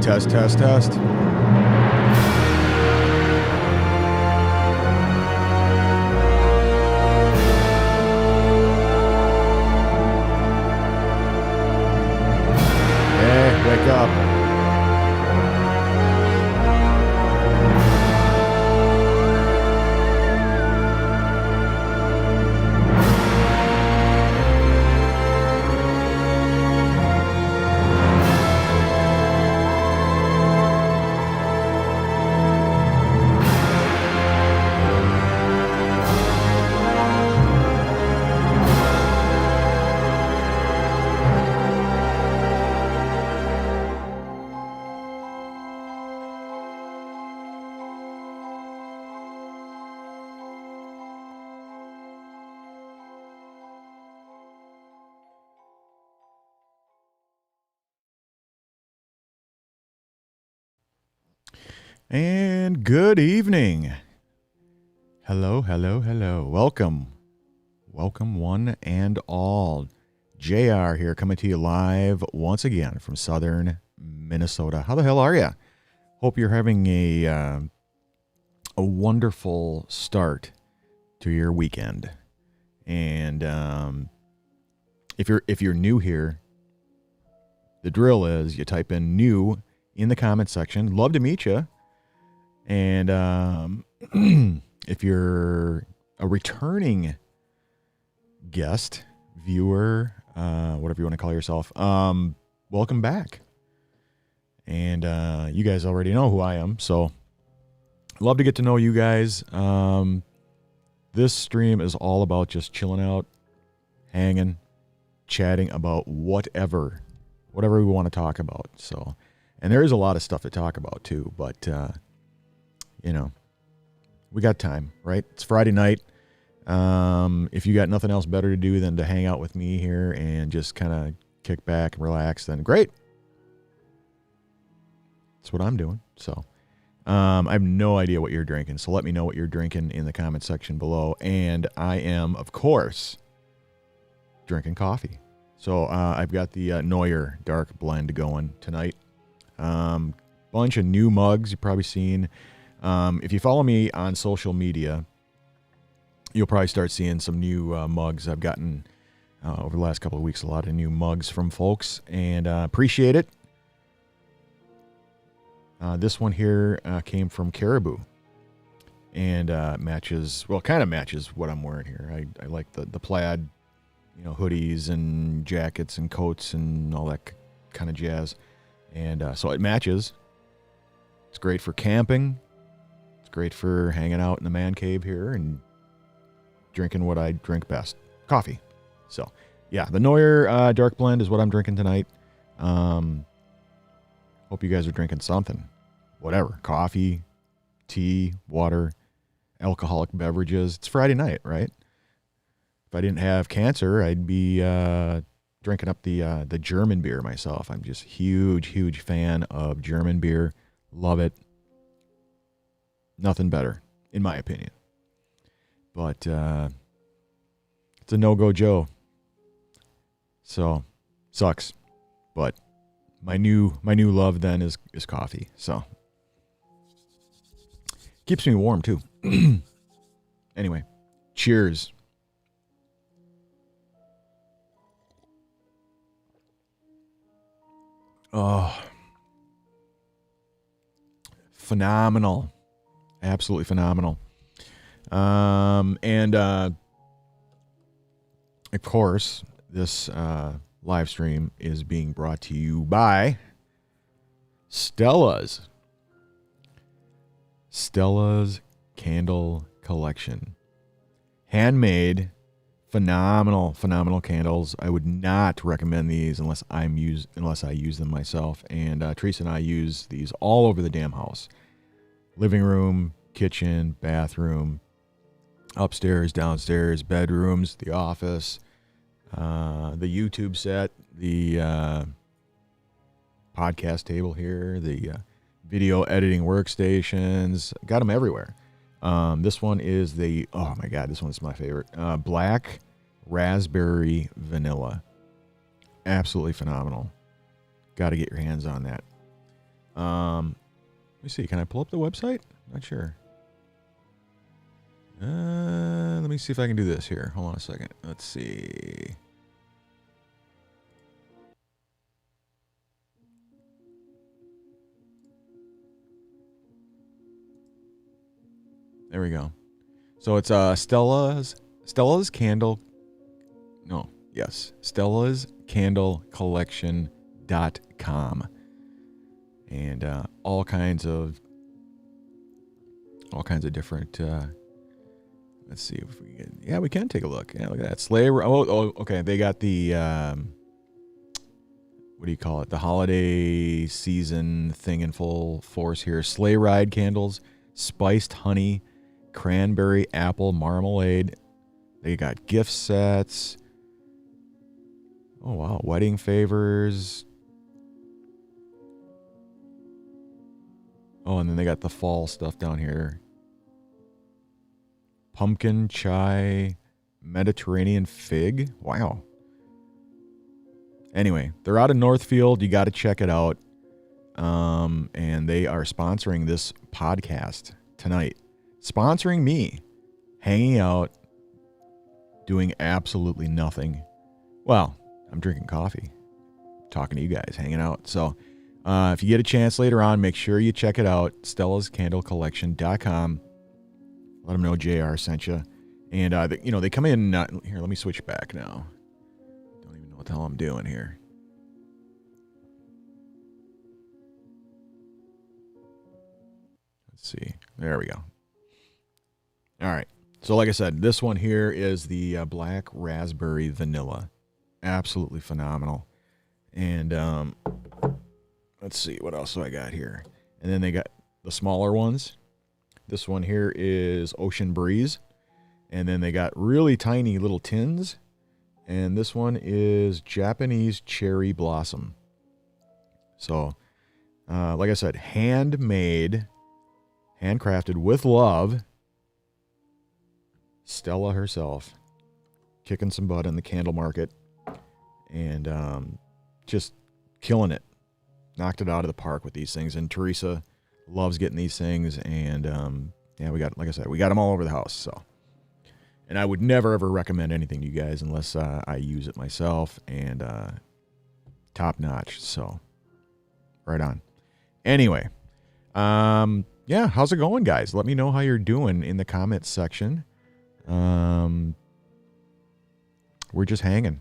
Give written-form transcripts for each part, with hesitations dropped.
Test, test, test. Hey, wake up. And good evening. Hello, hello, hello. Welcome. Welcome, one and all. JR here, coming to you live once again from southern Minnesota. How the hell are you? Hope you're having a wonderful start to your weekend. And if you're new here, the drill is you type in new in the comment section. Love to meet you. And if you're a returning guest, viewer, whatever you want to call yourself, welcome back. And you guys already know who I am, so love to get to know you guys. This stream is all about just chilling out, hanging, chatting about whatever we want to talk about. So, and there is a lot of stuff to talk about too, but you know, we got time, right? It's Friday night. If you got nothing else better to do than to hang out with me here and just kind of kick back and relax, then great. That's what I'm doing. So I have no idea what you're drinking. So let me know what you're drinking in the comment section below. And I am, of course, drinking coffee. So I've got the Neuer Dark Blend going tonight. Bunch of new mugs you've probably seen. If you follow me on social media, you'll probably start seeing some new mugs. I've gotten, over the last couple of weeks, a lot of new mugs from folks, and appreciate it. This one here came from Caribou, and matches, well, kind of matches what I'm wearing here. I like the plaid, hoodies and jackets and coats and all that kind of jazz. And so it matches. It's great for camping. Great for hanging out in the man cave here and drinking what I drink best, coffee. So yeah, the Neuer Dark Blend is what I'm drinking tonight. Hope you guys are drinking something, whatever, coffee, tea, water, alcoholic beverages. It's Friday night, right? If I didn't have cancer, I'd be drinking up the German beer myself. I'm just huge fan of German beer. Love it. Nothing better, in my opinion. But it's a no-go Joe. So, sucks. But my new love then is coffee. So, keeps me warm too. Anyway, cheers. Oh, phenomenal. Absolutely phenomenal. And of course, this live stream is being brought to you by Stella's Candle Collection. Handmade, phenomenal candles. I would not recommend these unless I use them myself. And Teresa and I use these all over the damn house. Living room, kitchen, bathroom, upstairs, downstairs, bedrooms, the office, the YouTube set, the podcast table here, the video editing workstations. Got them everywhere. This one is oh my God, this one's my favorite. Black raspberry vanilla. Absolutely phenomenal. Got to get your hands on that. Let me see. Can I pull up the website? Not sure. Let me see if I can do this here. Hold on a second. Let's see. There we go. So it's Stella's Candle. No, yes. Stella's Candle Collection.com. And all kinds of different let's see if we can. Yeah, we can take a look. Yeah, look at that. Okay. They got the what do you call it? The holiday season thing in full force here. Sleigh ride candles, spiced honey, cranberry apple marmalade. They got gift sets. Oh wow, wedding favors. Oh, and then they got the fall stuff down here. Pumpkin chai, Mediterranean fig. Wow. Anyway, they're out of Northfield. You got to check it out. And they are sponsoring this podcast tonight. Sponsoring me. Hanging out. Doing absolutely nothing. Well, I'm drinking coffee. Talking to you guys. Hanging out. So, if you get a chance later on, make sure you check it out. StellasCandleCollection.com. Let them know JR sent you. And, they come in. Here, let me switch back now. Don't even know what the hell I'm doing here. Let's see. There we go. All right. So, like I said, this one here is the Black Raspberry Vanilla. Absolutely phenomenal. And let's see. What else do I got here? And then they got the smaller ones. This one here is Ocean Breeze. And then they got really tiny little tins. And this one is Japanese Cherry Blossom. So, like I said, handmade, handcrafted with love. Stella herself kicking some butt in the candle market. And just killing it. Knocked it out of the park with these things. And Teresa loves getting these things. And yeah, we got, like I said, we got them all over the house. So, and I would never ever recommend anything to you guys unless I use it myself. And top notch. So, right on. Anyway, yeah, how's it going, guys? Let me know how you're doing in the comments section. We're just hanging.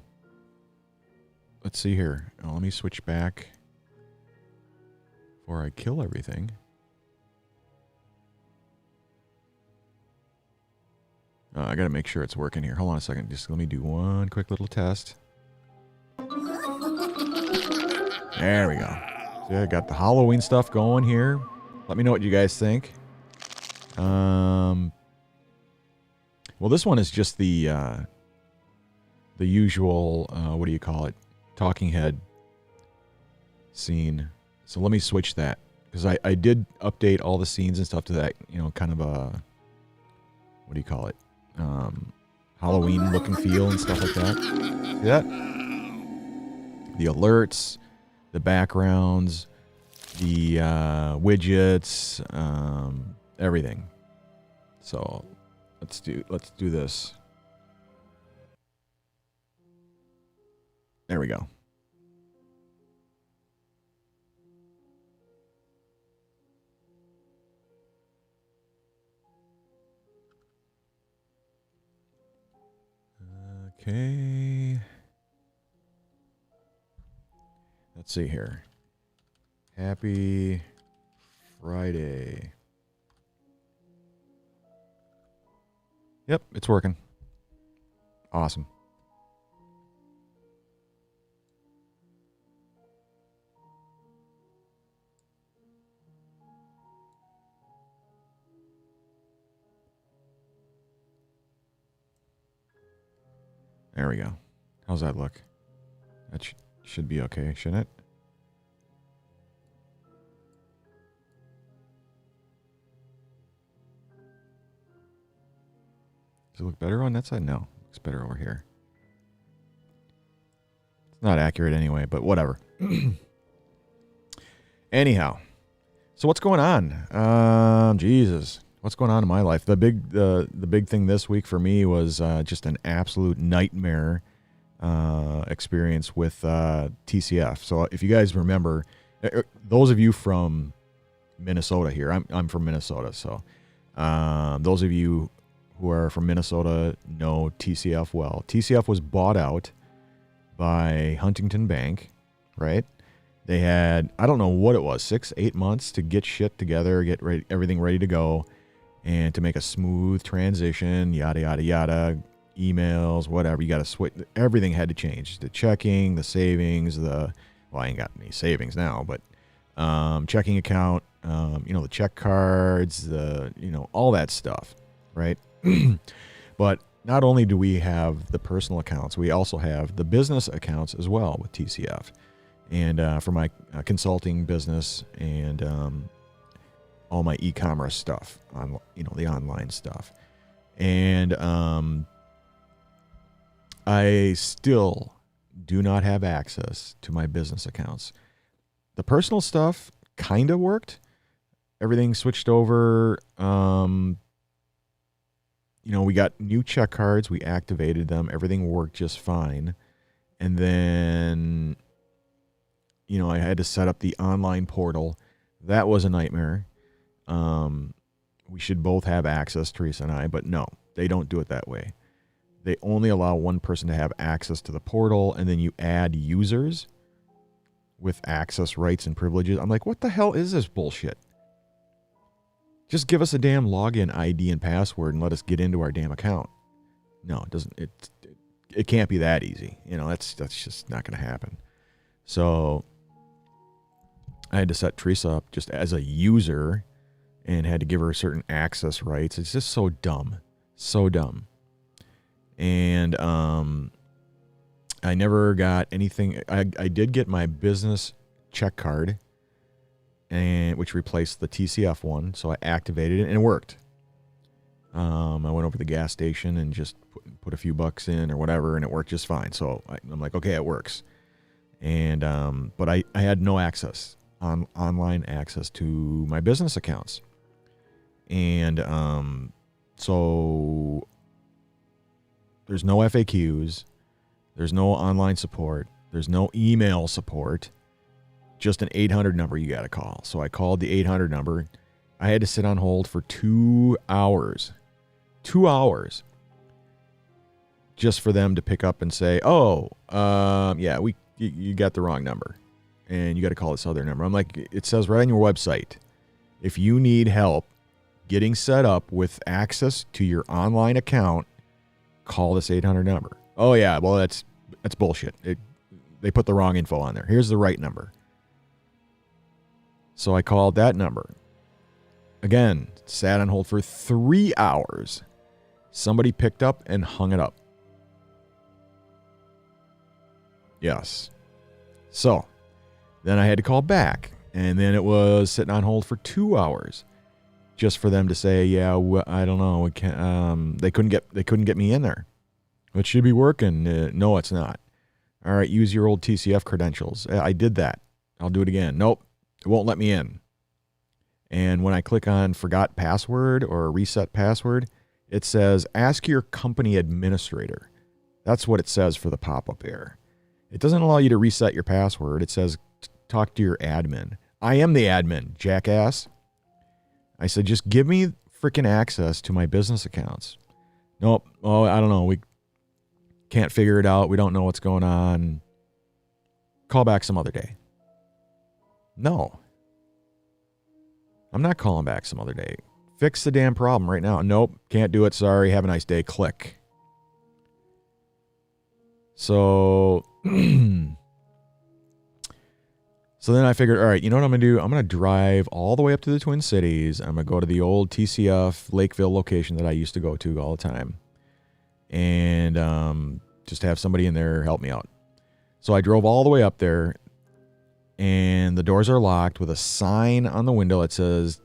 Let's see here. Oh, let me switch back before I kill everything. I got to make sure it's working here. Hold on a second. Just let me do one quick little test. There we go. So I got the Halloween stuff going here. Let me know what you guys think. Well, this one is just the usual, what do you call it? Talking head scene. So let me switch that. Because I did update all the scenes and stuff to that, kind of a, what do you call it? Halloween look and feel and stuff like that. See that? The alerts, the backgrounds, the widgets, everything. So let's do this. There we go. Okay. Let's see here. Happy Friday. Yep, it's working. Awesome. There we go. How's that look? That should be okay, shouldn't it? Does it look better on that side? No. It looks better over here. not accurate anyway, but whatever. Anyhow, so what's going on? Jesus, what's going on in my life? The big thing this week for me was just an absolute nightmare experience with TCF. So if you guys remember, those of you from Minnesota here, I'm from Minnesota, so those of you who are from Minnesota know TCF well. TCF was bought out by Huntington Bank, right? They had, I don't know what it was, 6-8 months to get shit together, get ready, everything ready to go, and to make a smooth transition, yada, yada, yada, emails, whatever. You got to switch. Everything had to change. The checking, the savings, well, I ain't got any savings now, but checking account, the check cards, all that stuff, right? But not only do we have the personal accounts, we also have the business accounts as well with TCF. And for my consulting business and all my e-commerce stuff, on the online stuff. And I still do not have access to my business accounts. The personal stuff kind of worked. Everything switched over. We got new check cards. We activated them. Everything worked just fine. And then, I had to set up the online portal. That was a nightmare. We should both have access, Teresa and I, but no, they don't do it that way. They only allow one person to have access to the portal, and then you add users with access rights and privileges. I'm like, what the hell is this bullshit? Just give us a damn login ID and password and let us get into our damn account. No, it doesn't. It can't be that easy. That's just not going to happen. So I had to set Teresa up just as a user and had to give her certain access rights. It's just so dumb. So dumb. And I never got anything. I did get my business check card, which replaced the TCF one. So I activated it and it worked. I went over to the gas station and just put a few bucks in or whatever, and it worked just fine. So I'm like, okay, it works. And but I had no access, online access to my business accounts. And so there's no FAQs, there's no online support, there's no email support, just an 800 number you got to call. So I called the 800 number. I had to sit on hold for 2 hours. 2 hours. Just for them to pick up and say, you got the wrong number. And you got to call this other number. I'm like, it says right on your website, if you need help getting set up with access to your online account, call this 800 number. Oh, yeah, well, that's bullshit. They put the wrong info on there. Here's the right number. So I called that number. Again, sat on hold for 3 hours. Somebody picked up and hung it up. Yes. So then I had to call back. And then it was sitting on hold for 2 hours. Just for them to say, I don't know. We can't, they couldn't get me in there. It should be working. No, it's not. All right, use your old TCF credentials. I did that. I'll do it again. Nope, it won't let me in. And when I click on forgot password or reset password, it says ask your company administrator. That's what it says for the pop-up here. It doesn't allow you to reset your password. It says talk to your admin. I am the admin, jackass. I said, just give me freaking access to my business accounts. Nope. Oh, I don't know. We can't figure it out. We don't know what's going on. Call back some other day. No. I'm not calling back some other day. Fix the damn problem right now. Nope. Can't do it. Sorry. Have a nice day. Click. So... So then I figured, all right, you know what I'm going to do? I'm going to drive all the way up to the Twin Cities. I'm going to go to the old TCF Lakeville location that I used to go to all the time. And just have somebody in there help me out. So I drove all the way up there. And the doors are locked with a sign on the window that says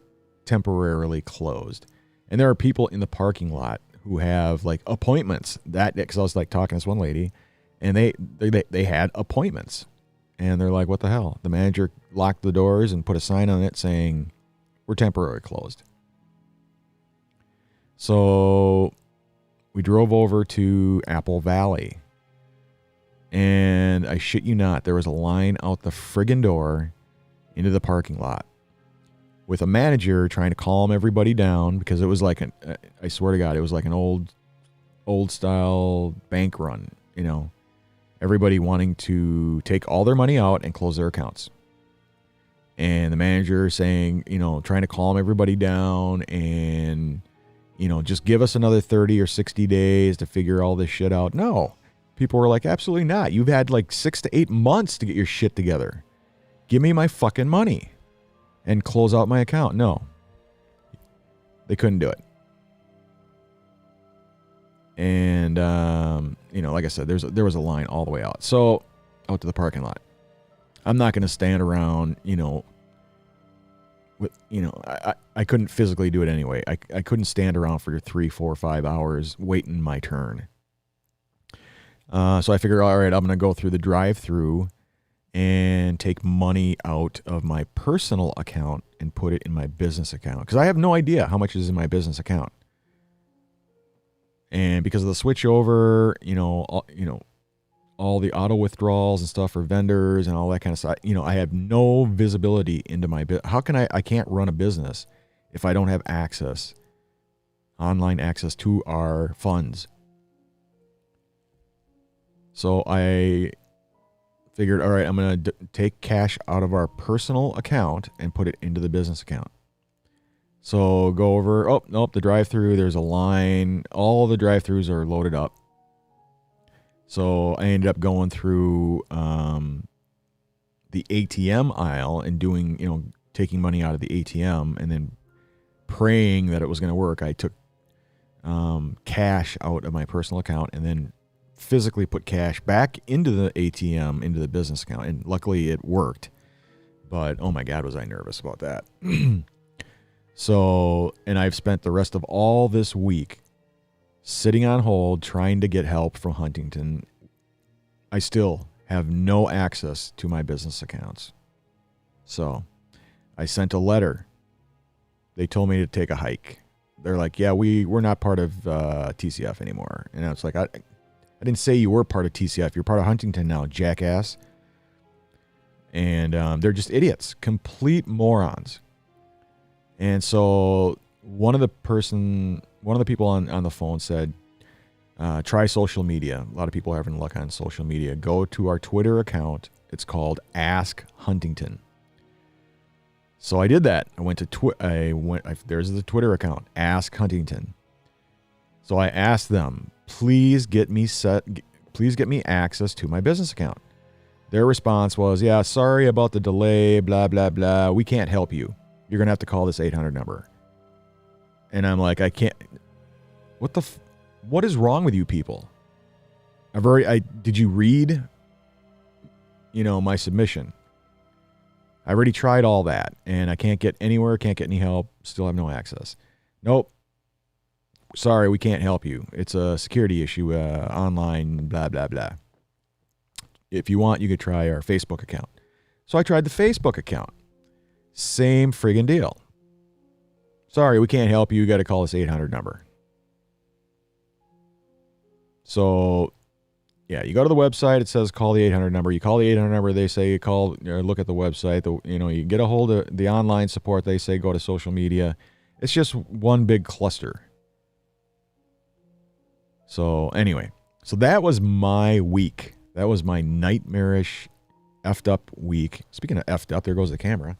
temporarily closed. And there are people in the parking lot who have like appointments that day. Because I was like talking to this one lady. And they had appointments. And they're like, what the hell? The manager locked the doors and put a sign on it saying, we're temporarily closed. So we drove over to Apple Valley. And I shit you not, there was a line out the friggin' door into the parking lot with a manager trying to calm everybody down because it was like I swear to God, it was like an old style bank run, you know. Everybody wanting to take all their money out and close their accounts. And the manager saying, you know, trying to calm everybody down and, you know, just give us another 30 or 60 days to figure all this shit out. No. People were like, absolutely not. You've had like 6 to 8 months to get your shit together. Give me my fucking money and close out my account. No. They couldn't do it. And, you know, like I said, there was a line all the way out. So, out to the parking lot. I'm not going to stand around, you know, I couldn't physically do it anyway. I couldn't stand around for 3, 4, 5 hours waiting my turn. So I figured, all right, I'm going to go through the drive-through and take money out of my personal account and put it in my business account. Because I have no idea how much is in my business account. And because of the switchover, all the auto withdrawals and stuff for vendors and all that kind of stuff, I have no visibility into my business. How can I can't run a business if I don't have online access to our funds. So I figured, all right, I'm going to take cash out of our personal account and put it into the business account. So go over, oh, nope, the drive-through, there's a line. All the drive-throughs are loaded up. So I ended up going through the ATM aisle and doing, taking money out of the ATM and then praying that it was going to work. I took cash out of my personal account and then physically put cash back into the ATM, into the business account. And luckily it worked. But, oh my God, was I nervous about that. So, and I've spent the rest of all this week sitting on hold trying to get help from Huntington. I still have no access to my business accounts. So I sent a letter. They told me to take a hike. They're like, yeah, we're not part of TCF anymore. And I was like, I didn't say you were part of TCF. You're part of Huntington now, jackass. And they're just idiots, complete morons. And so one of the people on the phone said, try social media. A lot of people are having luck on social media. Go to our Twitter account. It's called Ask Huntington. So I did that. I went to there's the Twitter account, Ask Huntington. So I asked them, please get me access to my business account. Their response was, yeah, sorry about the delay, blah, blah, blah. We can't help you. You're going to have to call this 800 number. And I'm like, I can't. What is wrong with you people? Did you read, my submission? I already tried all that and I can't get anywhere, can't get any help, still have no access. Nope. Sorry, we can't help you. It's a security issue, online, blah, blah, blah. If you want, you could try our Facebook account. So I tried the Facebook account. Same friggin' deal. Sorry, we can't help you. You got to call this 800 number. So, yeah, you go to the website. It says call the 800 number. You call the 800 number. They say call. Look at the website. You get a hold of the online support. They say go to social media. It's just one big cluster. So anyway, that was my week. That was my nightmarish, effed up week. Speaking of effed up, there goes the camera.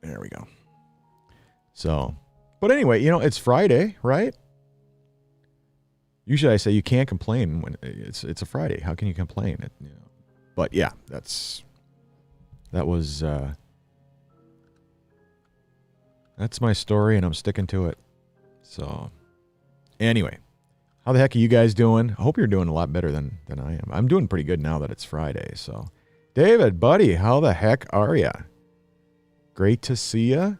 There we go. So, but anyway, it's Friday, right? Usually I say you can't complain when it's a Friday. How can you complain? But yeah, that's my story and I'm sticking to it. So anyway, how the heck are you guys doing? I hope you're doing a lot better than I am. I'm doing pretty good now that it's Friday. So David, buddy, how the heck are ya? Great to see ya.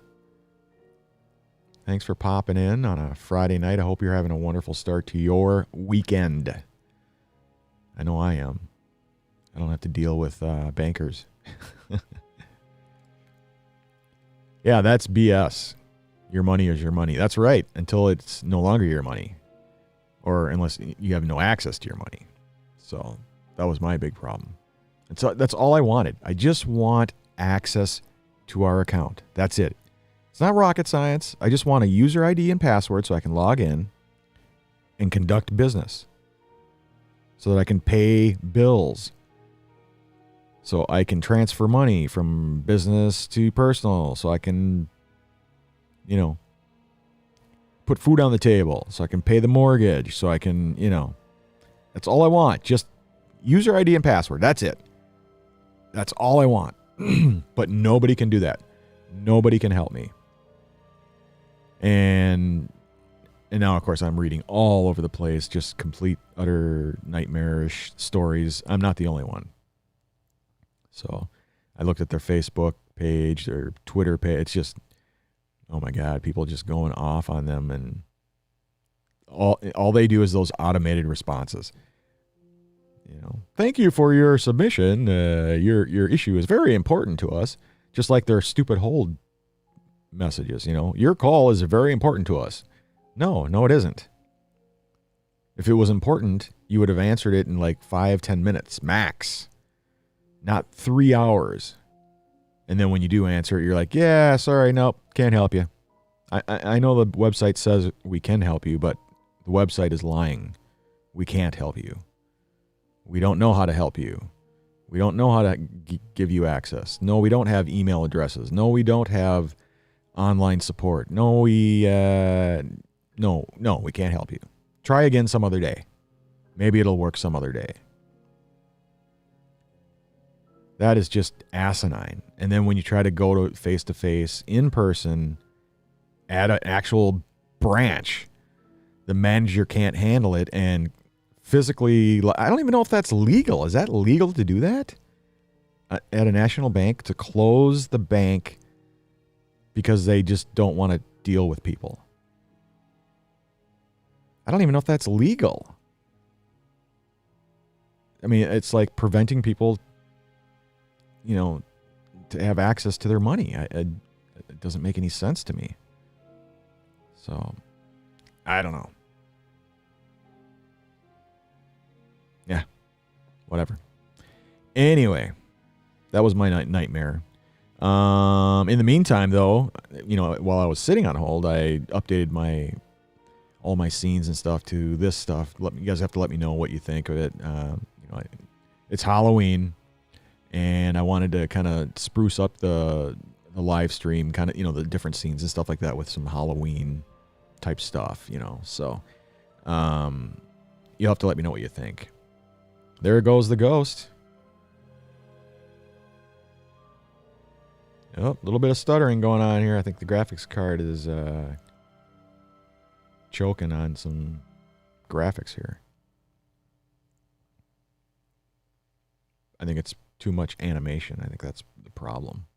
Thanks for popping in on a Friday night. I hope you're having a wonderful start to your weekend. I know I am. I don't have to deal with bankers. Yeah, that's BS. Your money is your money. That's right, until it's no longer your money. Or unless you have no access to your money. So that was my big problem. And so that's all I wanted. I just want access to our account. That's it. It's not rocket science. I just want a user ID and password so I can log in and conduct business. So that I can pay bills. So I can transfer money from business to personal. So I can, put food on the table. So I can pay the mortgage. So I can, that's all I want. Just user ID and password. That's it. That's all I want. But nobody can do that. Nobody can help me. And now, of course, I'm reading all over the place, just complete, utter nightmarish stories. I'm not the only one. So I looked at their Facebook page, their Twitter page. It's just, oh my God, people just going off on them. And all they do is those automated responses. Thank you for your submission. Your issue is very important to us. Just like their stupid hold messages, your call is very important to us. No, it isn't. If it was important, you would have answered it in like 5-10 minutes max, not 3 hours. And then when you do answer it, you're like, yeah, sorry, nope, can't help you. I know the website says we can help you, but the website is lying. We can't help you. We don't know how to help you. We don't know how to give you access. No, we don't have email addresses. No, we don't have online support. No, we can't help you. Try again some other day. Maybe it'll work some other day. That is just asinine. And then when you try to go to face-to-face, in person, at an actual branch, the manager can't handle it and physically, I don't even know if that's legal. Is that legal to do that? At a national bank, to close the bank because they just don't want to deal with people. I don't even know if that's legal. I mean, it's like preventing people, to have access to their money. It doesn't make any sense to me. So, I don't know. Yeah, whatever. Anyway, that was my nightmare. In the meantime, though, while I was sitting on hold, I updated all my scenes and stuff to this stuff. You guys have to let me know what you think of it. It's Halloween, and I wanted to kind of spruce up the live stream, kind of, the different scenes and stuff like that with some Halloween type stuff, So, you'll have to let me know what you think. There goes the ghost. Oh, a little bit of stuttering going on here. I think the graphics card is choking on some graphics here. I think it's too much animation. I think that's the problem.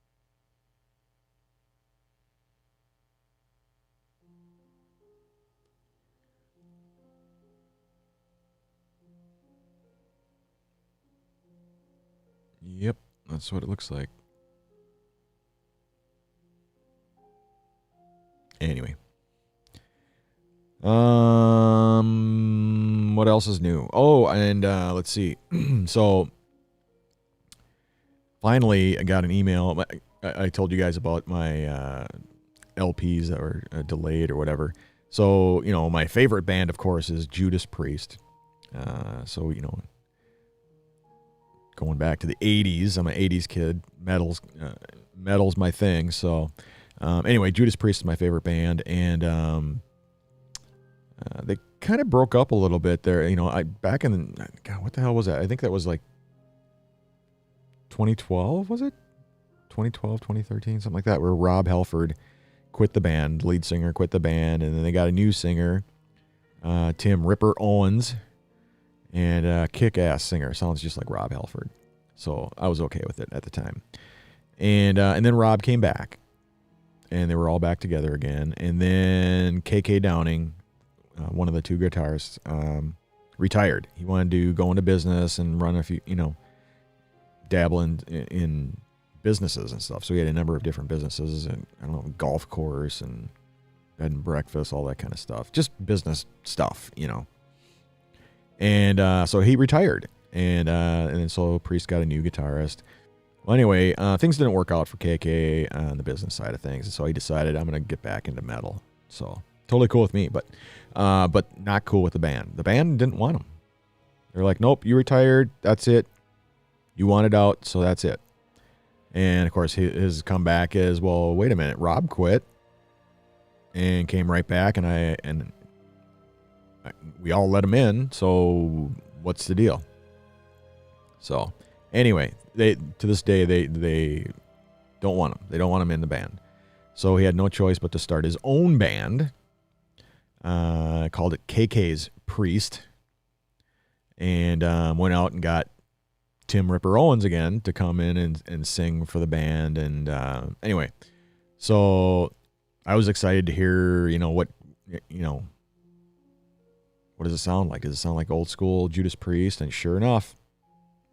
Yep, that's what it looks like. Anyway. What else is new? Oh, and let's see. So, finally, I got an email. I told you guys about my LPs that were delayed or whatever. So, my favorite band, of course, is Judas Priest. So, going back to the 80s. I'm an 80s kid. Metal's my thing. So, anyway, Judas Priest is my favorite band. And they kind of broke up a little bit there. Back in, God, what the hell was that? I think that was like 2012, was it? 2012, 2013, something like that, where Rob Halford quit the band, lead singer quit the band, and then they got a new singer, Tim Ripper Owens, and a kick-ass singer. Sounds just like Rob Halford. So I was okay with it at the time. And then Rob came back. and they were all back together again. And then KK Downing, one of the two guitarists, retired. He wanted to go into business and run a few, dabble in businesses and stuff. So he had a number of different businesses, and I don't know, golf course and bed and breakfast, all that kind of stuff. Just business stuff, And so he retired, and then so Priest got a new guitarist. Well, anyway, things didn't work out for KK on the business side of things, and so he decided, I'm going to get back into metal. So totally cool with me, but not cool with the band. The band didn't want him. They're like, nope, you retired. That's it. You wanted out, so that's it. And of course, his comeback is, well, wait a minute, Rob quit and came right back, and we all let him in. So what's the deal? So anyway, to this day they don't want him. They don't want him in the band. So he had no choice but to start his own band. Called it KK's Priest, and went out and got Tim Ripper Owens again to come in and sing for the band. And anyway, so I was excited to hear, what does it sound like? Does it sound like old school Judas Priest? And sure enough,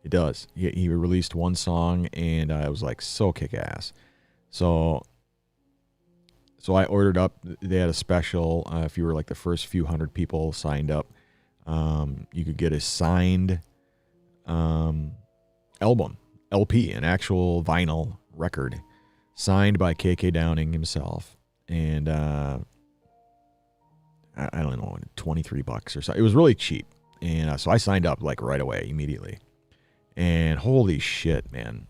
it does. He released one song, and I was like, so kick ass. So I ordered up. They had a special. If you were like the first few hundred people signed up, you could get a signed album, LP, an actual vinyl record, signed by KK Downing himself. And I don't know, $23 or so. It was really cheap. And so I signed up like right away, immediately. And holy shit, man.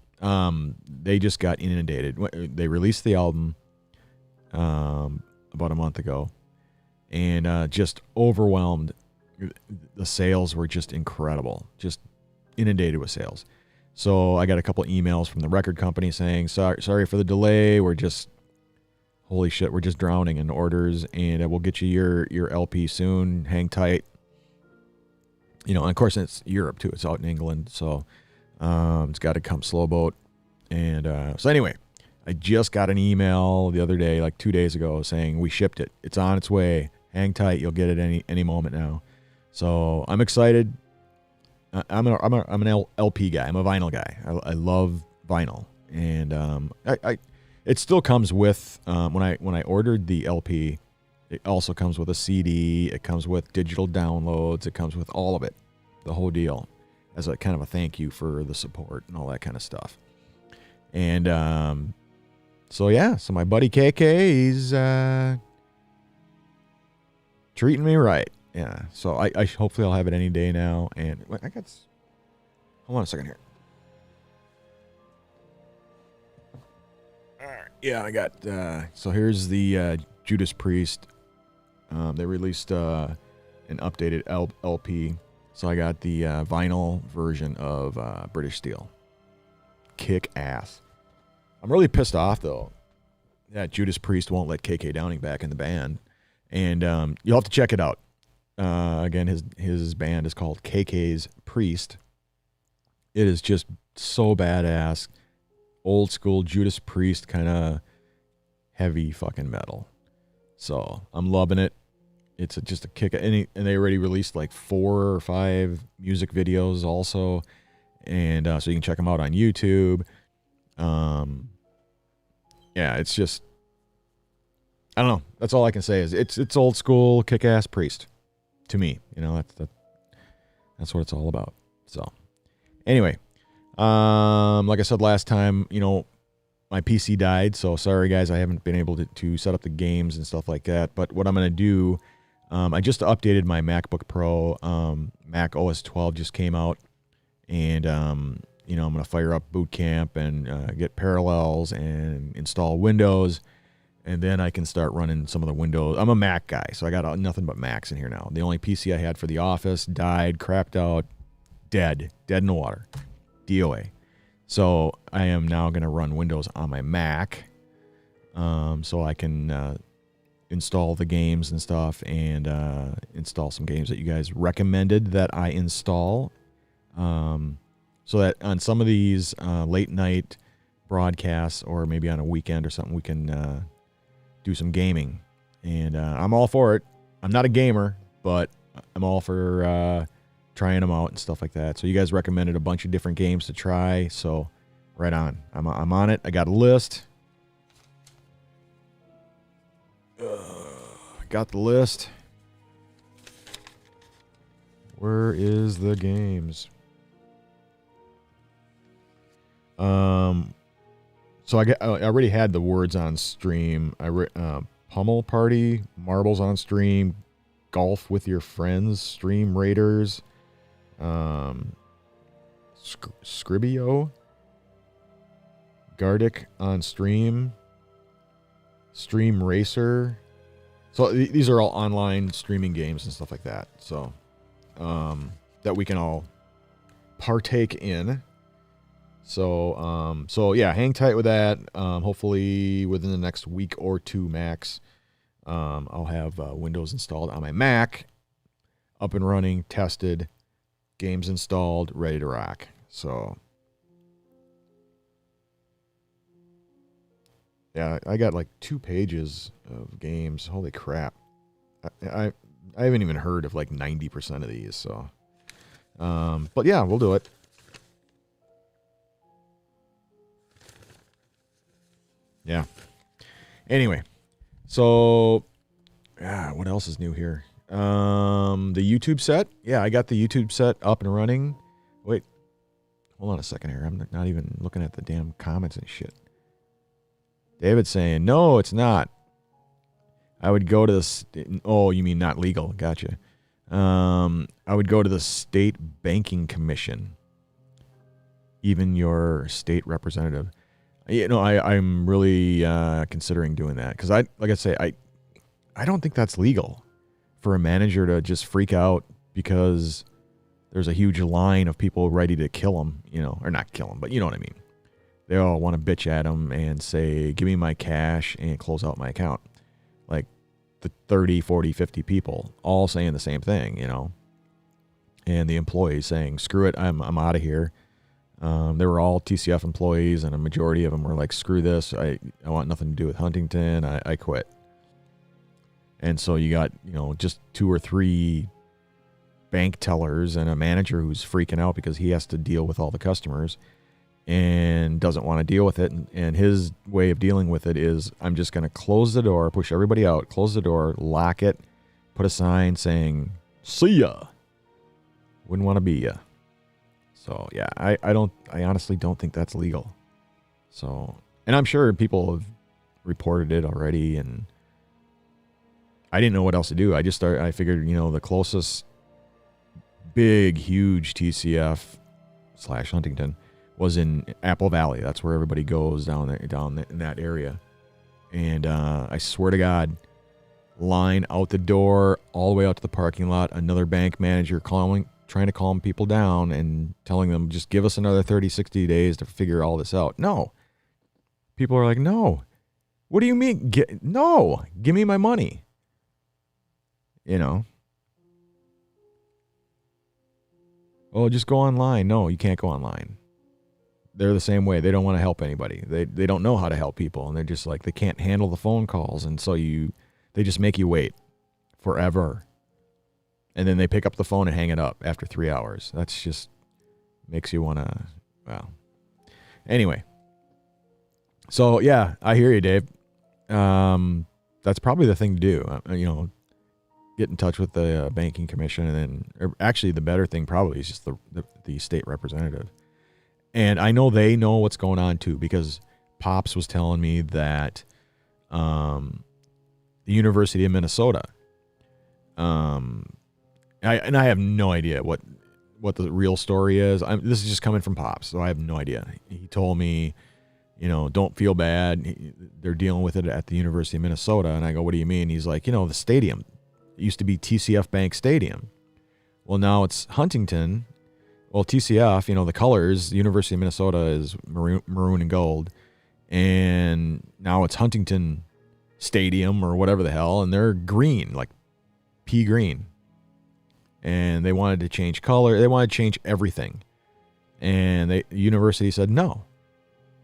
They just got inundated. They released the album about a month ago, and just overwhelmed. The sales were just incredible, just inundated with sales. So I got a couple emails from the record company saying, sorry for the delay. We're just, holy shit, we're just drowning in orders, and we'll get you your LP soon. Hang tight. And of course it's Europe too. It's out in England. So it's got to come slow boat. And so anyway, I just got an email the other day, like 2 days ago, saying we shipped it. It's on its way. Hang tight. You'll get it any moment now. So I'm excited. I'm an LP guy. I'm a vinyl guy. I love vinyl, and it still comes with when I ordered the LP. It also comes with a CD. It comes with digital downloads. It comes with all of it, the whole deal, as a kind of a thank you for the support and all that kind of stuff. And so my buddy KK, he's treating me right. Yeah. So I hopefully I'll have it any day now. And hold on a second here. All right. Yeah, I got. So here's the Judas Priest. They released an updated LP. So I got the vinyl version of British Steel. Kick ass. I'm really pissed off though that Judas Priest won't let KK Downing back in the band, and you'll have to check it out. Again, his band is called KK's Priest. It is just so badass, old school Judas Priest kind of heavy fucking metal. So I'm loving it. It's just a kick, and they already released like 4 or 5 music videos also, and so you can check them out on YouTube. Yeah, it's just, I don't know. That's all I can say is it's old school kick-ass Priest to me. That's what it's all about. So anyway, like I said last time, my PC died, so sorry guys, I haven't been able to set up the games and stuff like that. But what I'm gonna do, I just updated my MacBook Pro. Mac OS 12 just came out, and I'm going to fire up Boot Camp and get Parallels and install Windows, and then I can start running some of the Windows. I'm a Mac guy, so I got nothing but Macs in here now. The only PC I had for the office died, crapped out, dead in the water, DOA. So I am now going to run Windows on my Mac, so I can install the games and stuff, and install some games that you guys recommended that I install. So that on some of these late night broadcasts, or maybe on a weekend or something, we can do some gaming. And I'm all for it. I'm not a gamer, but I'm all for trying them out and stuff like that. So you guys recommended a bunch of different games to try. So right on. I'm on it. I got a list. Got the list. Where is the games? So I already had the words on stream. Pummel Party, Marbles on stream, Golf with Your Friends, Stream Raiders, Scribio, Gardic on stream, Stream Racer. So these are all online streaming games and stuff like that. So that we can all partake in. So yeah, hang tight with that. Hopefully within the next week or two max, I'll have Windows installed on my Mac, up and running, tested, games installed, ready to rock. So yeah, I got like 2 pages of games. Holy crap. I haven't even heard of like 90% of these. So, but yeah, we'll do it. Yeah. Anyway, so what else is new here? The YouTube set. Yeah, I got the YouTube set up and running. Wait, hold on a second here. I'm not even looking at the damn comments and shit. David's saying, no, it's not. I would go to the... Oh, you mean not legal. Gotcha. I would go to the State Banking Commission. Even your state representative. You know, I'm really considering doing that. Because I don't think that's legal for a manager to just freak out because there's a huge line of people ready to kill him, you know, or not kill him, but you know what I mean. They all want to bitch at him and say, give me my cash and close out my account. Like the 30, 40, 50 people all saying the same thing, you know. And the employees saying, screw it, I'm out of here. They were all TCF employees, and a majority of them were like, screw this. I want nothing to do with Huntington. I quit. And so you got, you know, just 2 or 3 bank tellers and a manager who's freaking out because he has to deal with all the customers and doesn't want to deal with it. And his way of dealing with it is, I'm just going to close the door, push everybody out, close the door, lock it, put a sign saying, see ya. Wouldn't want to be ya. So yeah, I honestly don't think that's legal. So, and I'm sure people have reported it already, and I didn't know what else to do. I figured, you know, the closest big, huge TCF / Huntington was in Apple Valley. That's where everybody goes down in that area. And I swear to God, line out the door, all the way out to the parking lot, another bank manager trying to calm people down and telling them, just give us another 30, 60 days to figure all this out. No. People are like, no. What do you mean? No. Give me my money. You know. Oh, just go online. No, you can't go online. They're the same way. They don't want to help anybody. They don't know how to help people, and they're just like, they can't handle the phone calls, and so they just make you wait forever. And then they pick up the phone and hang it up after 3 hours. That's just makes you want to, well. Anyway. So, yeah, I hear you, Dave. That's probably the thing to do. You know, get in touch with the banking commission, and then actually the better thing probably is just the state representative. And I know they know what's going on too, because Pops was telling me that the University of Minnesota, I have no idea what the real story is. This is just coming from Pops, so I have no idea. He told me, you know, don't feel bad. They're dealing with it at the University of Minnesota. And I go, what do you mean? He's like, you know, the stadium. It used to be TCF Bank Stadium. Well, now it's Huntington. Well, TCF, you know, the colors, the University of Minnesota is maroon and gold. And now it's Huntington Stadium or whatever the hell. And they're green, like pea green. And they wanted to change color. They wanted to change everything. And the university said, no,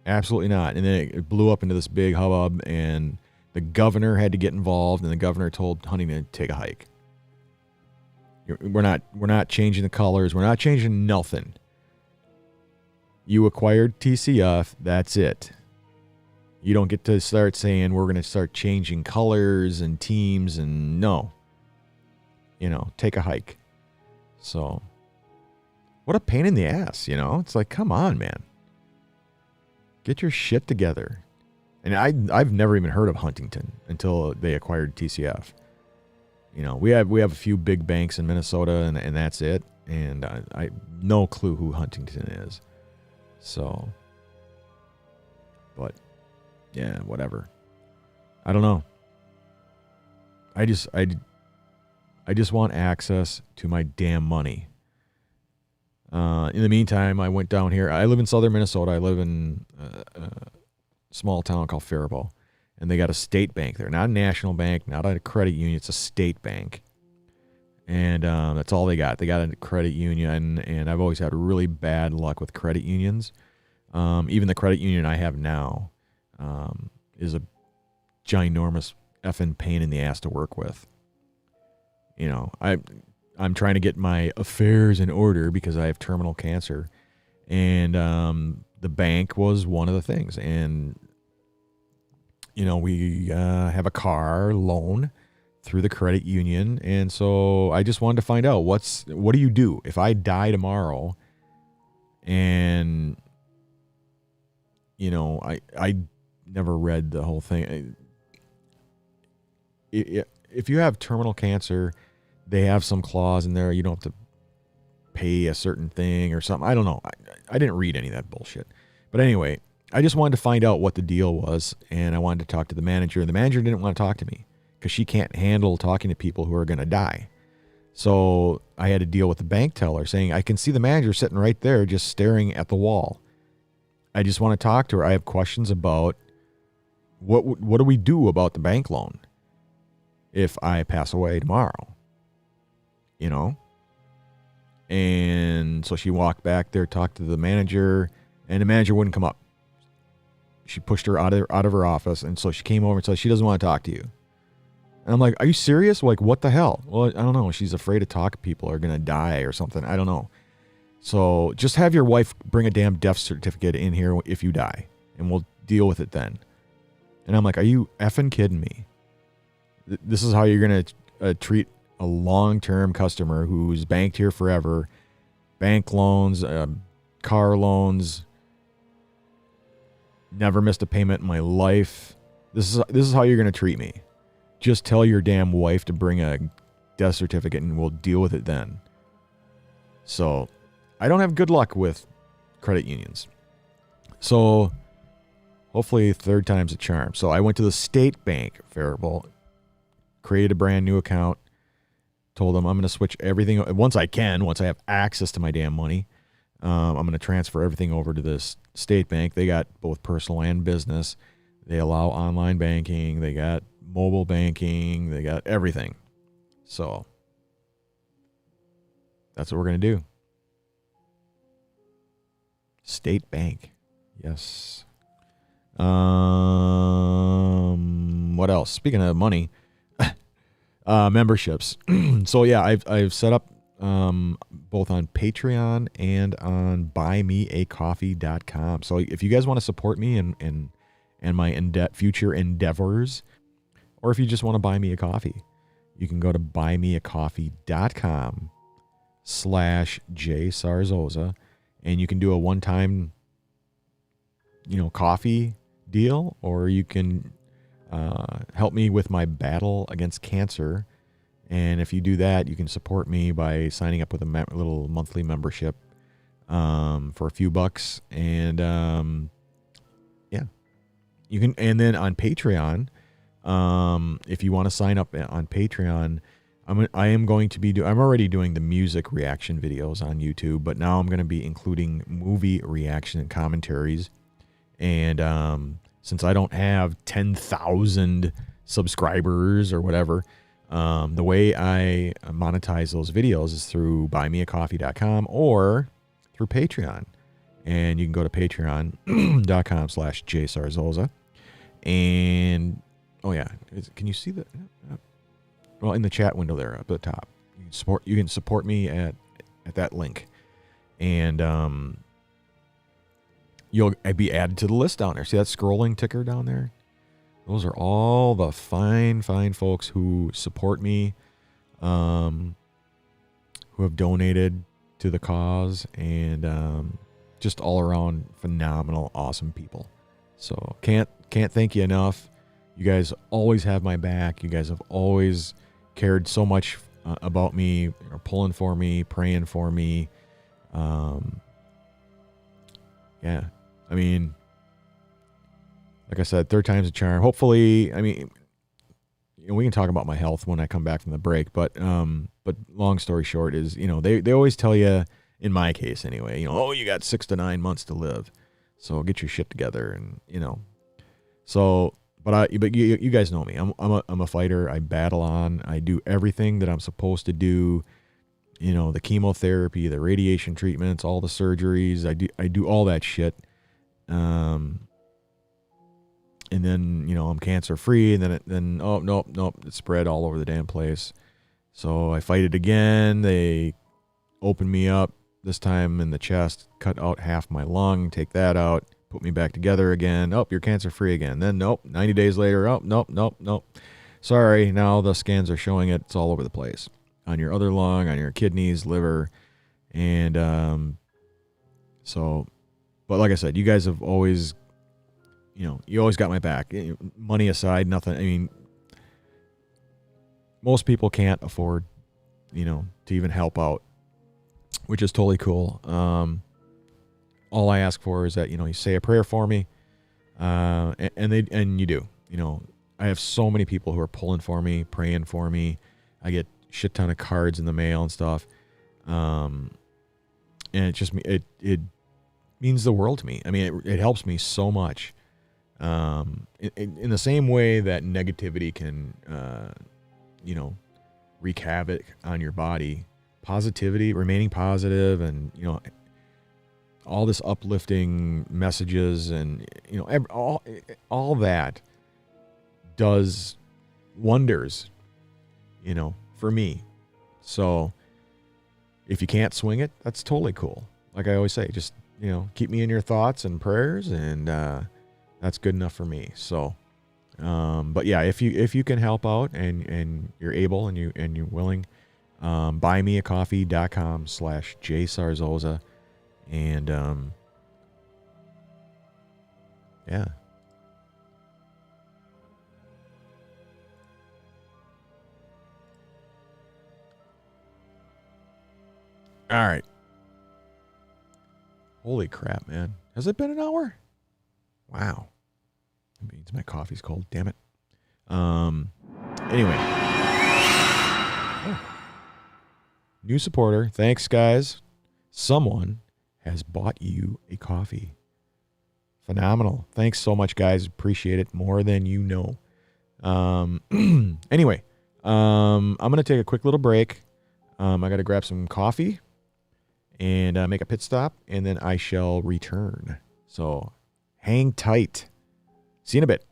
absolutely not. And then it blew up into this big hubbub. And The governor had to get involved, and the governor told Huntington to take a hike. We're not changing the colors. We're not changing nothing. You acquired TCF. That's it. You don't get to start saying we're going to start changing colors and teams and no. Take a hike. So, what a pain in the ass, It's like, come on, man. Get your shit together. And I've never even heard of Huntington until they acquired TCF. We have a few big banks in Minnesota, and that's it. And I no clue who Huntington is. So, but yeah, whatever. I don't know. I just want access to my damn money. In the meantime, I went down here. I live in southern Minnesota. I live in a small town called Faribault. And they got a state bank there. Not a national bank, not a credit union. It's a state bank. And that's all they got. They got a credit union. And I've always had really bad luck with credit unions. Even the credit union I have now is a ginormous effing pain in the ass to work with. I'm trying to get my affairs in order because I have terminal cancer. And the bank was one of the things. And, we have a car loan through the credit union. And so I just wanted to find out what do you do if I die tomorrow? And, I never read the whole thing. If you have terminal cancer, they have some clause in there. You don't have to pay a certain thing or something. I don't know. I didn't read any of that bullshit. But anyway, I just wanted to find out what the deal was, and I wanted to talk to the manager. The manager didn't want to talk to me because she can't handle talking to people who are going to die. So I had to deal with the bank teller saying, I can see the manager sitting right there just staring at the wall. I just want to talk to her. I have questions about what do we do about the bank loan if I pass away tomorrow? And so she walked back there, talked to the manager, and the manager wouldn't come up. She pushed her out of her office, and so she came over and said she doesn't want to talk to you. And I'm like, are you serious? Like, what the hell? Well, I don't know. She's afraid to talk. People are going to die or something. I don't know. So just have your wife bring a damn death certificate in here if you die, and we'll deal with it then. And I'm like, are you effing kidding me? This is how you're going to treat a long-term customer who's banked here forever, bank loans, car loans, never missed a payment in my life. This is how you're going to treat me. Just tell your damn wife to bring a death certificate and we'll deal with it then. So I don't have good luck with credit unions. So hopefully third time's a charm. So I went to the state bank, Faribault, created a brand new account, told them I'm going to switch everything. Once I have access to my damn money, I'm going to transfer everything over to this state bank. They got both personal and business. They allow online banking. They got mobile banking. They got everything. So that's what we're going to do. State bank. Yes. What else? Speaking of money, memberships. So yeah, I've set up both on Patreon and on buymeacoffee.com. So if you guys want to support me and my future endeavors, or if you just want to buy me a coffee, you can go to buymeacoffee.com/JSarzosa, and you can do a one-time, coffee deal, or you can help me with my battle against cancer. And if you do that, you can support me by signing up with a little monthly membership for a few bucks. And yeah, you can. And then on Patreon, if you want to sign up on Patreon, I'm already doing the music reaction videos on YouTube, but now I'm going to be including movie reaction and commentaries. And since I don't have 10,000 subscribers or whatever, the way I monetize those videos is through buymeacoffee.com or through Patreon. And you can go to patreon.com/JSarzosa. And Oh yeah, can you see the? Well, in the chat window there up at the top, you can support me at that link, and you'll be added to the list down there. See that scrolling ticker down there? Those are all the fine folks who support me, who have donated to the cause, and just all around phenomenal, awesome people. So can't thank you enough. You guys always have my back. You guys have always cared so much about me, pulling for me, praying for me. Yeah, I mean, like I said, third time's a charm. Hopefully, I mean, we can talk about my health when I come back from the break. But long story short is, they always tell you, in my case anyway, oh, you got 6 to 9 months to live, so get your shit together, and so. But you guys know me. I'm a fighter. I battle on. I do everything that I'm supposed to do. The chemotherapy, the radiation treatments, all the surgeries. I do all that shit. And then I'm cancer free. And then oh nope, it spread all over the damn place. So I fight it again. They open me up, this time in the chest, cut out half my lung, take that out. Put me back together again. Oh, you're cancer free again. Then nope. 90 days later. Oh, nope. Sorry. Now the scans are showing it's all over the place, on your other lung, on your kidneys, liver, and so. But like I said, you guys have always, you always got my back. Money aside, nothing. I mean, most people can't afford, to even help out, which is totally cool. All I ask for is that, you say a prayer for me, and you do. I have so many people who are pulling for me, praying for me. I get shit ton of cards in the mail and stuff, and it means the world to me. I mean, it helps me so much. In the same way that negativity can, wreak havoc on your body, positivity, remaining positive, and all this uplifting messages, and all that does wonders, for me. So if you can't swing it, that's totally cool. Like I always say, just keep me in your thoughts and prayers, and that's good enough for me. So but yeah, if you can help out, and you're able, and you're willing, buymeacoffee.com/jsarzosa. And yeah. All right. Holy crap, man. Has it been an hour? Wow. That means my coffee's cold. Damn it. Anyway. Oh. New supporter. Thanks, guys. Someone has bought you a coffee. Phenomenal. Thanks so much, guys. Appreciate it more than you know. Anyway, I'm going to take a quick little break. I got to grab some coffee and make a pit stop, and then I shall return. So hang tight. See you in a bit.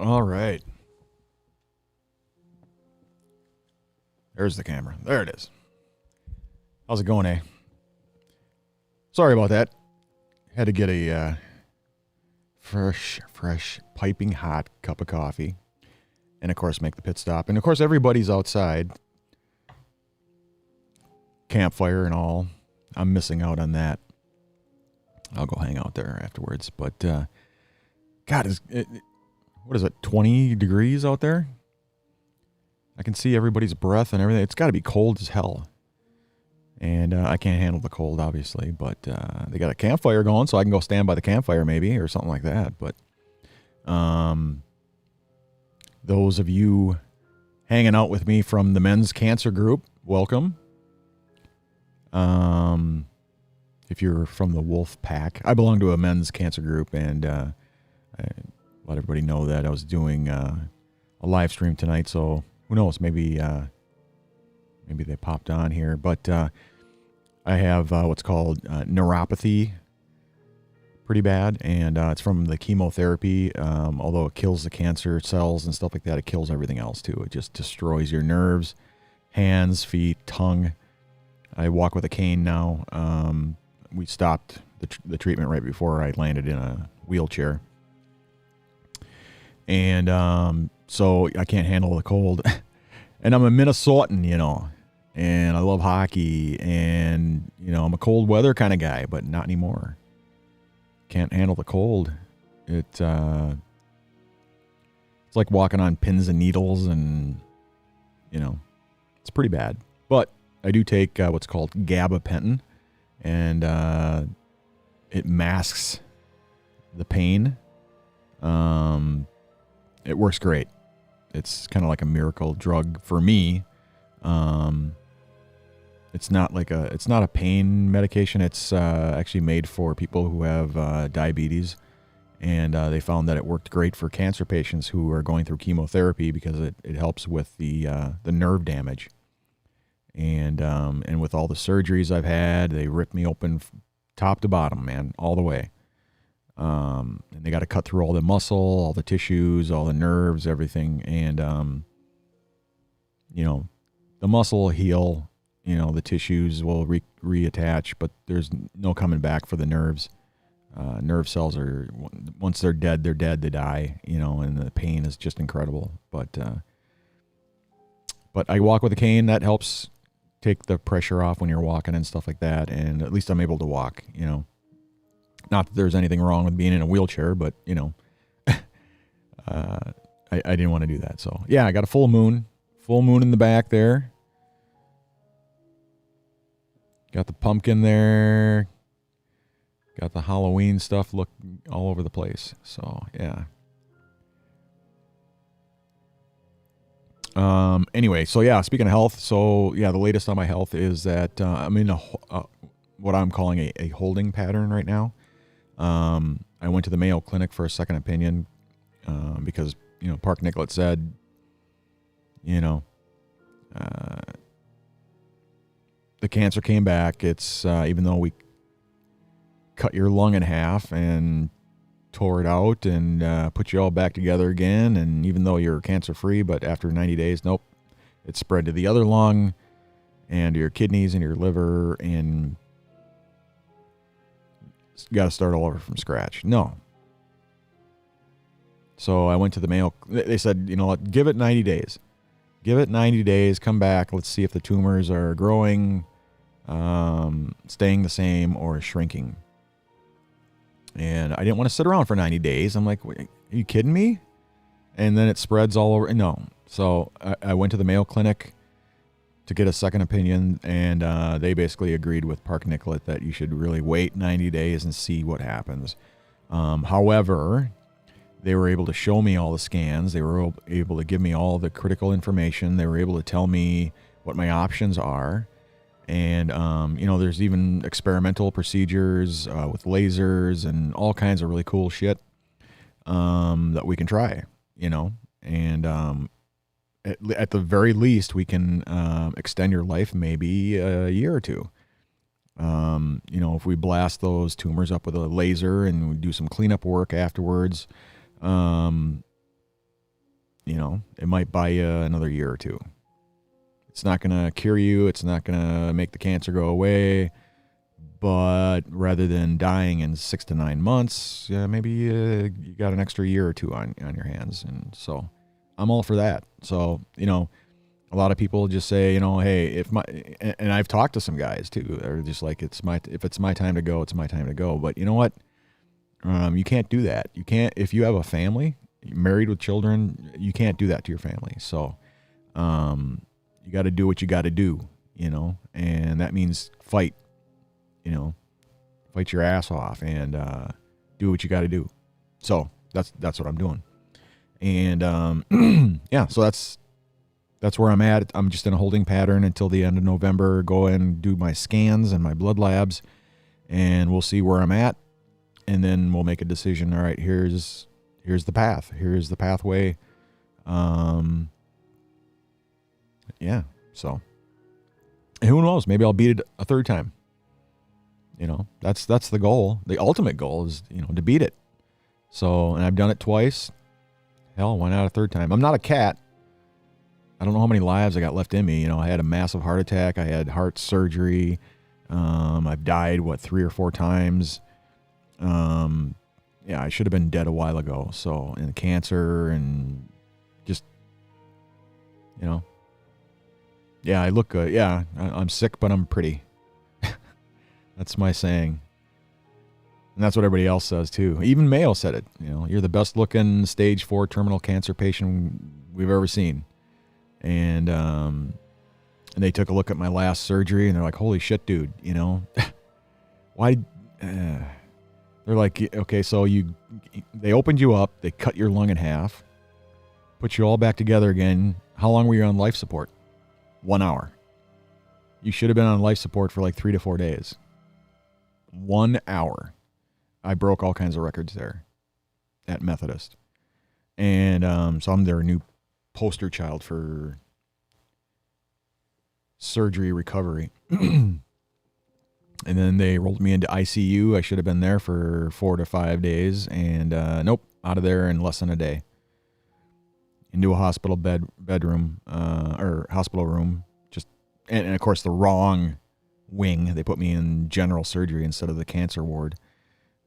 All right. There's the camera. There it is. How's it going, eh? Sorry about that. Had to get a fresh, piping hot cup of coffee. And, of course, make the pit stop. And, of course, everybody's outside. Campfire and all. I'm missing out on that. I'll go hang out there afterwards. But, God, what is it, 20 degrees out there? I can see everybody's breath and everything. It's got to be cold as hell. And I can't handle the cold, obviously. But they got a campfire going, so I can go stand by the campfire maybe or something like that. But those of you hanging out with me from the men's cancer group, welcome. If you're from the Wolf Pack, I belong to a men's cancer group, and I let everybody know that I was doing a live stream tonight. So who knows? Maybe they popped on here, but I have what's called neuropathy, pretty bad, and it's from the chemotherapy. Although it kills the cancer cells and stuff like that, it kills everything else too. It just destroys your nerves, hands, feet, tongue. I walk with a cane now. We stopped the treatment right before I landed in a wheelchair. And so I can't handle the cold. And I'm a Minnesotan, you know, and I love hockey. And, you know, I'm a cold weather kind of guy, but not anymore. Can't handle the cold. It's like walking on pins and needles, and, you know, it's pretty bad. But I do take what's called gabapentin, and it masks the pain. It works great. It's kind of like a miracle drug for me. It's not a pain medication. It's actually made for people who have diabetes, and they found that it worked great for cancer patients who are going through chemotherapy because it helps with the nerve damage. And with all the surgeries I've had, they ripped me open top to bottom, man, all the way. And they got to cut through all the muscle, all the tissues, all the nerves, everything. And, you know, the muscle will heal, you know, the tissues will reattach, but there's no coming back for the nerves. Nerve cells are, once they're dead, they die, you know, and the pain is just incredible. But I walk with a cane. That helps take the pressure off when you're walking and stuff like that. And at least I'm able to walk, you know. Not that there's anything wrong with being in a wheelchair, but, you know, I didn't want to do that. So, yeah, I got a full moon in the back there. Got the pumpkin there. Got the Halloween stuff look all over the place. So, yeah. Anyway, so, yeah, speaking of health, so, yeah, the latest on my health is that I'm in what I'm calling a holding pattern right now. I went to the Mayo Clinic for a second opinion because, you know, Park Nicollet said, you know, the cancer came back. It's even though we cut your lung in half and tore it out and put you all back together again, and even though you're cancer-free, but after 90 days, nope, it spread to the other lung and your kidneys and your liver, and you got to start all over from scratch. No. So I went to the Mayo. They said, you know what, give it 90 days. Give it 90 days, come back, let's see if the tumors are growing, staying the same, or shrinking. And I didn't want to sit around for 90 days. I'm like, are you kidding me? And then it spreads all over. No. So I went to the Mayo Clinic to get a second opinion, and they basically agreed with Park Nicollet that you should really wait 90 days and see what happens. However, they were able to show me all the scans. They were able to give me all the critical information. They were able to tell me what my options are. And, you know, there's even experimental procedures with lasers and all kinds of really cool shit that we can try, you know. And at the very least, we can extend your life maybe a year or two. You know, if we blast those tumors up with a laser and we do some cleanup work afterwards, it might buy you another year or two. It's not going to cure you. It's not going to make the cancer go away. But rather than dying in 6 to 9 months, maybe you got an extra year or two on your hands. And so I'm all for that. So, a lot of people just say, hey, and I've talked to some guys too. They're just like, if it's my time to go, it's my time to go. But you know what? You can't do that. You can't, if you have a family, married with children, you can't do that to your family. So, you got to do what you got to do, and that means fight, fight your ass off and, do what you got to do. So that's what I'm doing. And, yeah, so that's where I'm at. I'm just in a holding pattern until the end of November, go and do my scans and my blood labs, and we'll see where I'm at. And then we'll make a decision. All right, here's the path. Here's the pathway. Yeah. So, and who knows? Maybe I'll beat it a third time. That's the goal. The ultimate goal is, to beat it. So, and I've done it twice. Hell, why not a third time? I'm not a cat. I don't know how many lives I got left in me. I had a massive heart attack. I had heart surgery. I've died, 3 or 4 times. Yeah, I should have been dead a while ago. So, and cancer and just, yeah, I look good. Yeah, I'm sick, but I'm pretty. That's my saying. And that's what everybody else says too. Even Mayo said it. You're the best looking stage 4 terminal cancer patient we've ever seen. And they took a look at my last surgery and they're like, holy shit, dude, why? They're like, okay, so they opened you up, they cut your lung in half, put you all back together again. How long were you on life support? 1 hour. You should have been on life support for like 3 to 4 days. 1 hour. I broke all kinds of records there at Methodist. And so I'm their new poster child for surgery recovery. And then they rolled me into ICU. I should have been there for 4 to 5 days. And nope, out of there in less than a day. Into a hospital bedroom, or hospital room. And of course, the wrong wing. They put me in general surgery instead of the cancer ward.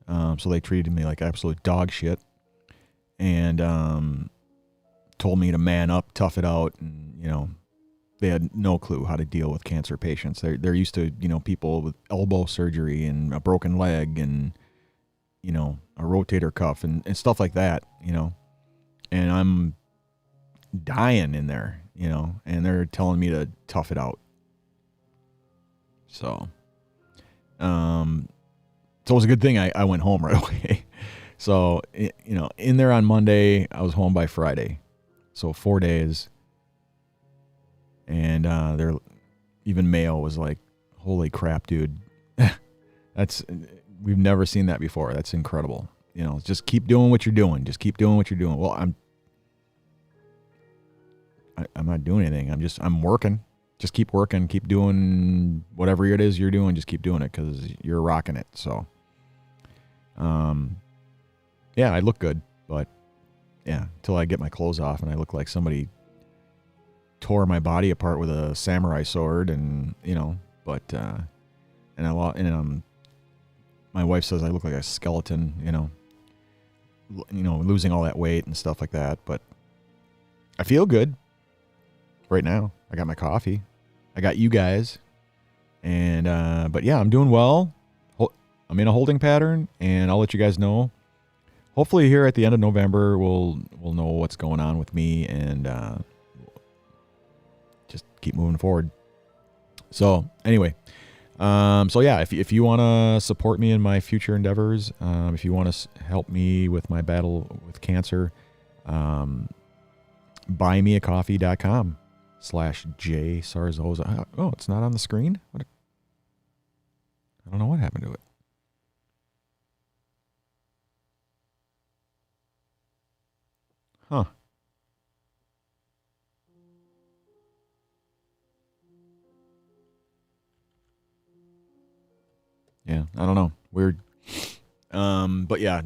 So they treated me like absolute dog shit. And told me to man up, tough it out. And, they had no clue how to deal with cancer patients. They're used to, people with elbow surgery and a broken leg and, a rotator cuff and stuff like that, And I'm dying in there, and they're telling me to tough it out. So, so it was a good thing I went home right away. So, in there on Monday, I was home by Friday. So 4 days. And even Mayo was like, holy crap, dude. We've never seen that before. That's incredible. Just keep doing what you're doing. Just keep doing what you're doing. Well, I'm not doing anything. I'm working. Just keep working. Keep doing whatever it is you're doing. Just keep doing it because you're rocking it. So, yeah, I look good, but yeah, until I get my clothes off and I look like somebody tore my body apart with a samurai sword, and but my wife says I look like a skeleton, losing all that weight and stuff like that. But I feel good right now. I got my coffee, I got you guys, and but yeah, I'm doing well. I'm in a holding pattern, and I'll let you guys know. Hopefully, here at the end of November, we'll know what's going on with me, and just keep moving forward. So anyway, so yeah, if you want to support me in my future endeavors, if you want to help me with my battle with cancer, buymeacoffee.com/J Sarzosa. Oh, it's not on the screen? I don't know what happened to it. Huh. Yeah, I don't know. Weird. But yeah,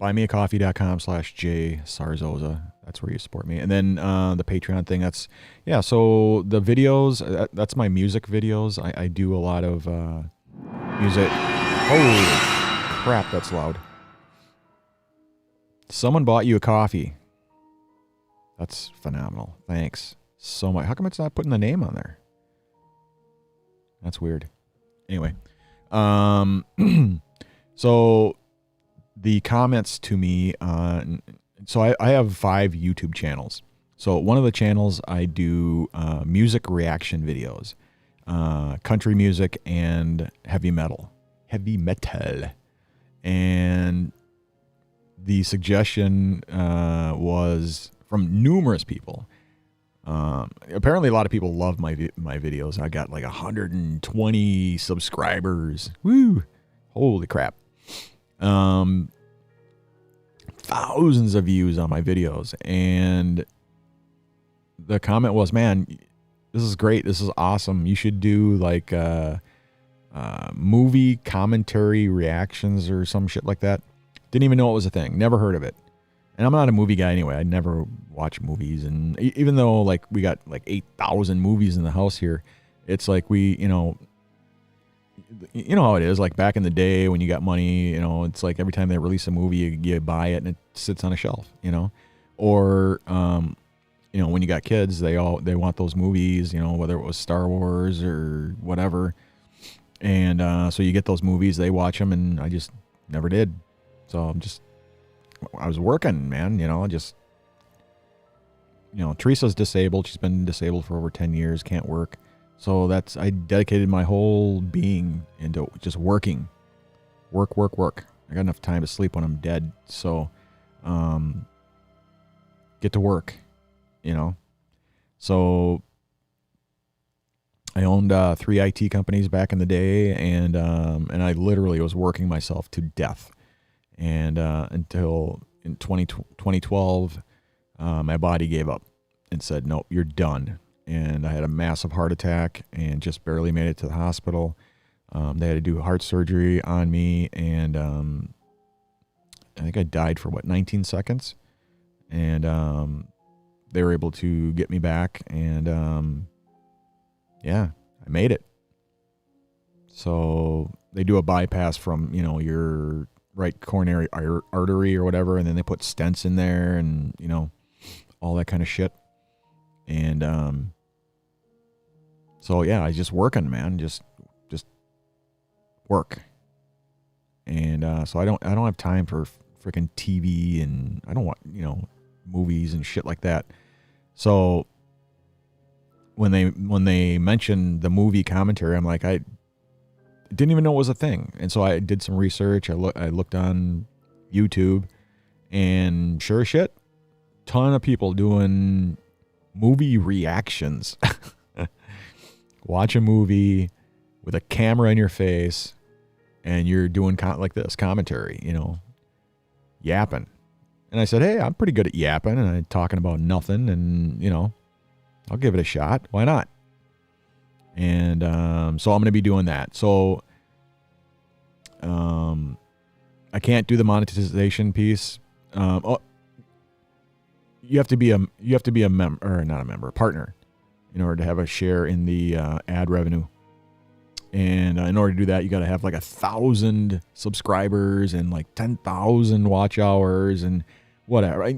buymeacoffee.com/J Sarzosa. That's where you support me. And then the Patreon thing, that's, yeah, so the videos, that's my music videos. I do a lot of music. Holy crap, that's loud. Someone bought you a coffee. That's phenomenal. Thanks so much. How come it's not putting the name on there? That's weird. Anyway, so the comments to me on, so I have 5 YouTube channels. So one of the channels I do music reaction videos, country music and heavy metal. And the suggestion was from numerous people. Apparently a lot of people love my videos. I got like 120 subscribers. Woo! Holy crap. Thousands of views on my videos. And the comment was, man, this is great. This is awesome. You should do like movie commentary reactions or some shit like that. Didn't even know it was a thing. Never heard of it. And I'm not a movie guy anyway. I never watch movies. And even though like we got like 8,000 movies in the house here, it's like we, you know how it is. Like back in the day when you got money, it's like every time they release a movie, you buy it and it sits on a shelf, or, when you got kids, they want those movies, whether it was Star Wars or whatever. And so you get those movies, they watch them, and I just never did. So I was working, man, Teresa's disabled. She's been disabled for over 10 years, can't work. So I dedicated my whole being into just working. Work. I got enough time to sleep when I'm dead. So, get to work, So I owned 3 IT companies back in the day, and I literally was working myself to death. And until in 2012, my body gave up and said, nope, you're done. And I had a massive heart attack and just barely made it to the hospital. They had to do heart surgery on me, and I think I died for 19 seconds. And they were able to get me back, and yeah, I made it. So they do a bypass from, your right coronary artery or whatever, and then they put stents in there and, all that kind of shit. And so yeah, I was just working, man, just work. And so I don't have time for freaking TV, and I don't want, movies and shit like that. So when they mentioned the movie commentary, I'm like, I didn't even know it was a thing. And so I did some research. I looked on YouTube, and sure as shit, ton of people doing movie reactions. Watch a movie with a camera in your face, and you're doing like this commentary, yapping. And I said, hey, I'm pretty good at yapping, and I'm talking about nothing, and I'll give it a shot. Why not? And so I'm going to be doing that. So I can't do the monetization piece. You have to be a member, or not a member, a partner, in order to have a share in the ad revenue. And in order to do that, you got to have like 1,000 subscribers and like 10,000 watch hours and whatever.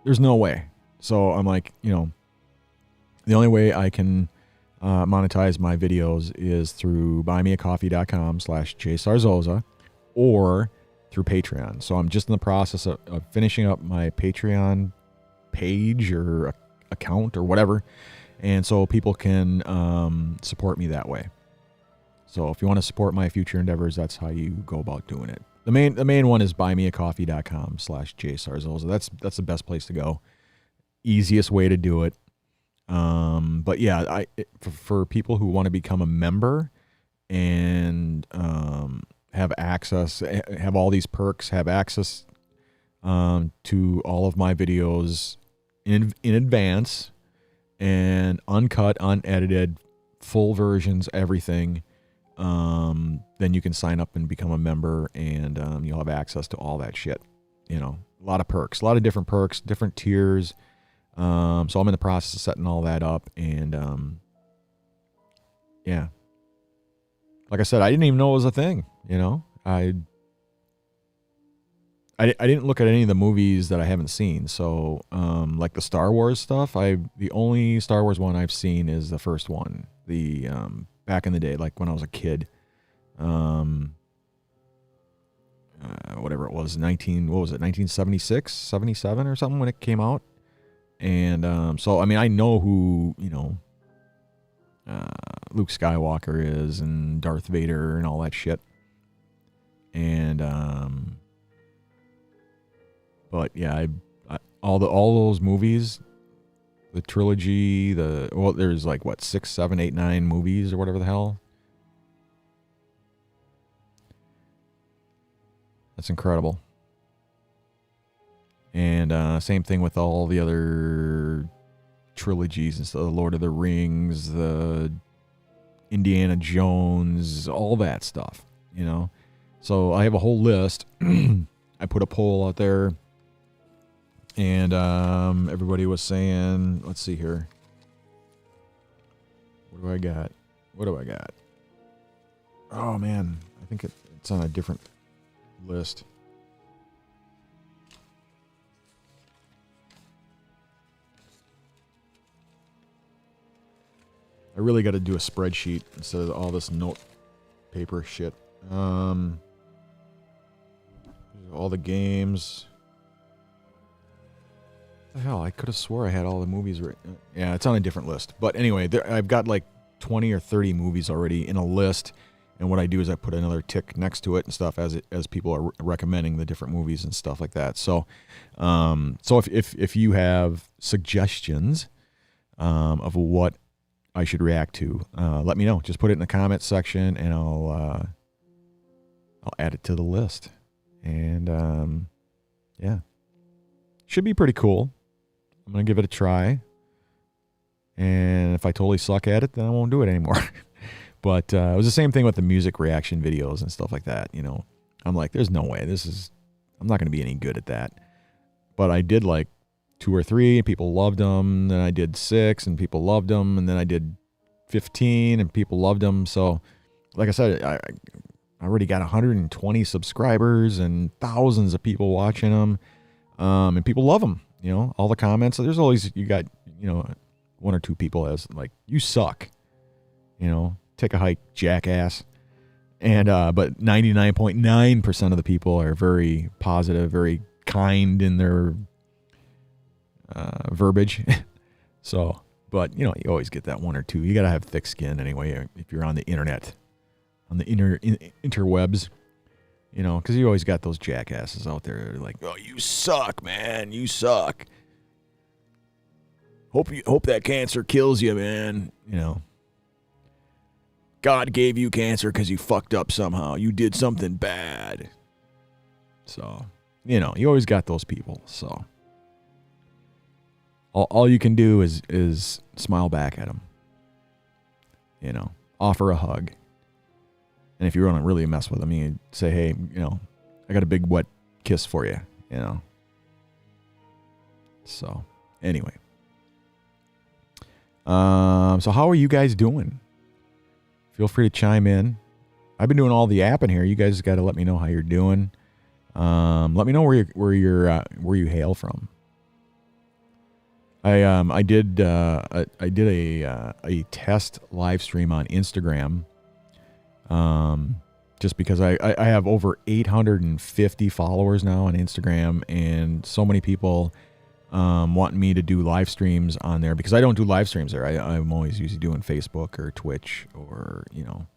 There's no way. So I'm like, the only way I can monetize my videos is through buymeacoffee.com/J Sarzosa or through Patreon. So I'm just in the process of finishing up my Patreon page or account or whatever. And so people can support me that way. So if you want to support my future endeavors, that's how you go about doing it. The main one is buymeacoffee.com/J Sarzosa. That's the best place to go. Easiest way to do it. But yeah, for people who want to become a member and have access, have all these perks, have access to all of my videos in advance, and uncut, unedited, full versions, everything. then you can sign up and become a member, and you'll have access to all that shit. You know, a lot of perks, a lot of different perks, different tiers. So I'm in the process of setting all that up, and yeah. Like I said, I didn't even know it was a thing. You know, I didn't look at any of the movies that I haven't seen. So, like the Star Wars stuff, the only Star Wars one I've seen is the first one, the back in the day, like when I was a kid. Whatever it was, 1976, 77 or something when it came out. And so, I mean, I know who, you know, Luke Skywalker is and Darth Vader and all that shit. And but yeah, all those movies, the trilogy, there's like what 6, 7, 8, 9 movies or whatever the hell. That's incredible. And same thing with all the other trilogies and stuff, the Lord of the Rings, the Indiana Jones, all that stuff, you know. So I have a whole list. I put a poll out there, and everybody was saying, let's see here. What do I got? Oh, man. I think it's on a different list. I really got to do a spreadsheet instead of all this note paper shit. All the games. What the hell? I could have swore I had all the movies right. Yeah, it's on a different list. But anyway, I've got like 20 or 30 movies already in a list. And what I do is I put another tick next to it and stuff as people are recommending the different movies and stuff like that. So, if you have suggestions of what I should react to, let me know. Just put it in the comments section, and I'll add it to the list. And yeah, should be pretty cool. I'm gonna give it a try, and if I totally suck at it, then I won't do it anymore. But it was the same thing with the music reaction videos and stuff like that. You know, I'm like, there's no way I'm not gonna be any good at that. But I did like 2 or 3 and people loved them. Then I did 6 and people loved them. And then I did 15 and people loved them. So like I said, I already got 120 subscribers and thousands of people watching them. And people love them, you know, all the comments. So there's always, you got, you know, 1 or 2 people as like, you suck, you know, take a hike, jackass. And, but 99.9% of the people are very positive, very kind in their verbiage. So, but you know, you always get that 1 or 2. You got to have thick skin anyway if you're on the internet, on the interwebs, you know, because you always got those jackasses out there like, oh, you suck, man, you suck. Hope that cancer kills you, man. You know, God gave you cancer because you fucked up somehow. You did something bad. So, you know, you always got those people. So all you can do is smile back at them. You know, offer a hug. And if you want to really mess with them, you say, hey, you know, I got a big wet kiss for you, you know. So, anyway. So how are you guys doing? Feel free to chime in. I've been doing all the app in here. You guys got to let me know how you're doing. Let me know where you hail from. I did a test live stream on Instagram. Just because I have over 850 followers now on Instagram, and so many people wanting me to do live streams on there because I don't do live streams there. I'm always usually doing Facebook or Twitch or, you know,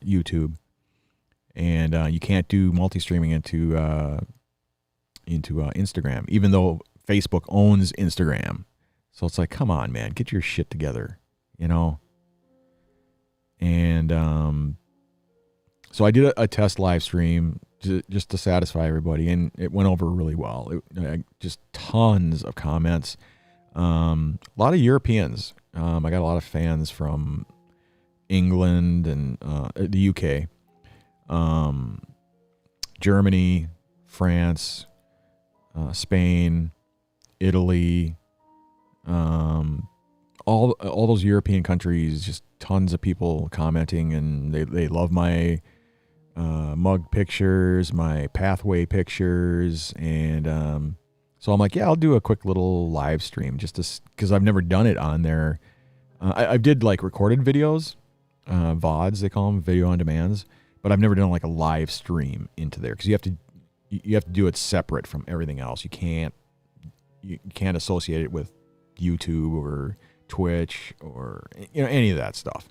YouTube. And you can't do multi-streaming into Instagram, even though Facebook owns Instagram. So it's like, come on, man, get your shit together, you know? And so I did a test live stream just to satisfy everybody, and it went over really well. Just tons of comments. A lot of Europeans. I got a lot of fans from England and the UK, Germany, France, Spain, Italy, all those European countries. Just tons of people commenting, and they love my mug pictures, my pathway pictures, and so I'm like, yeah, I'll do a quick little live stream just because I've never done it on there. I did like recorded videos, VODs they call them, video on demands, but I've never done like a live stream into there because you have to do it separate from everything else. You can't associate it with YouTube or Twitch or any of that stuff.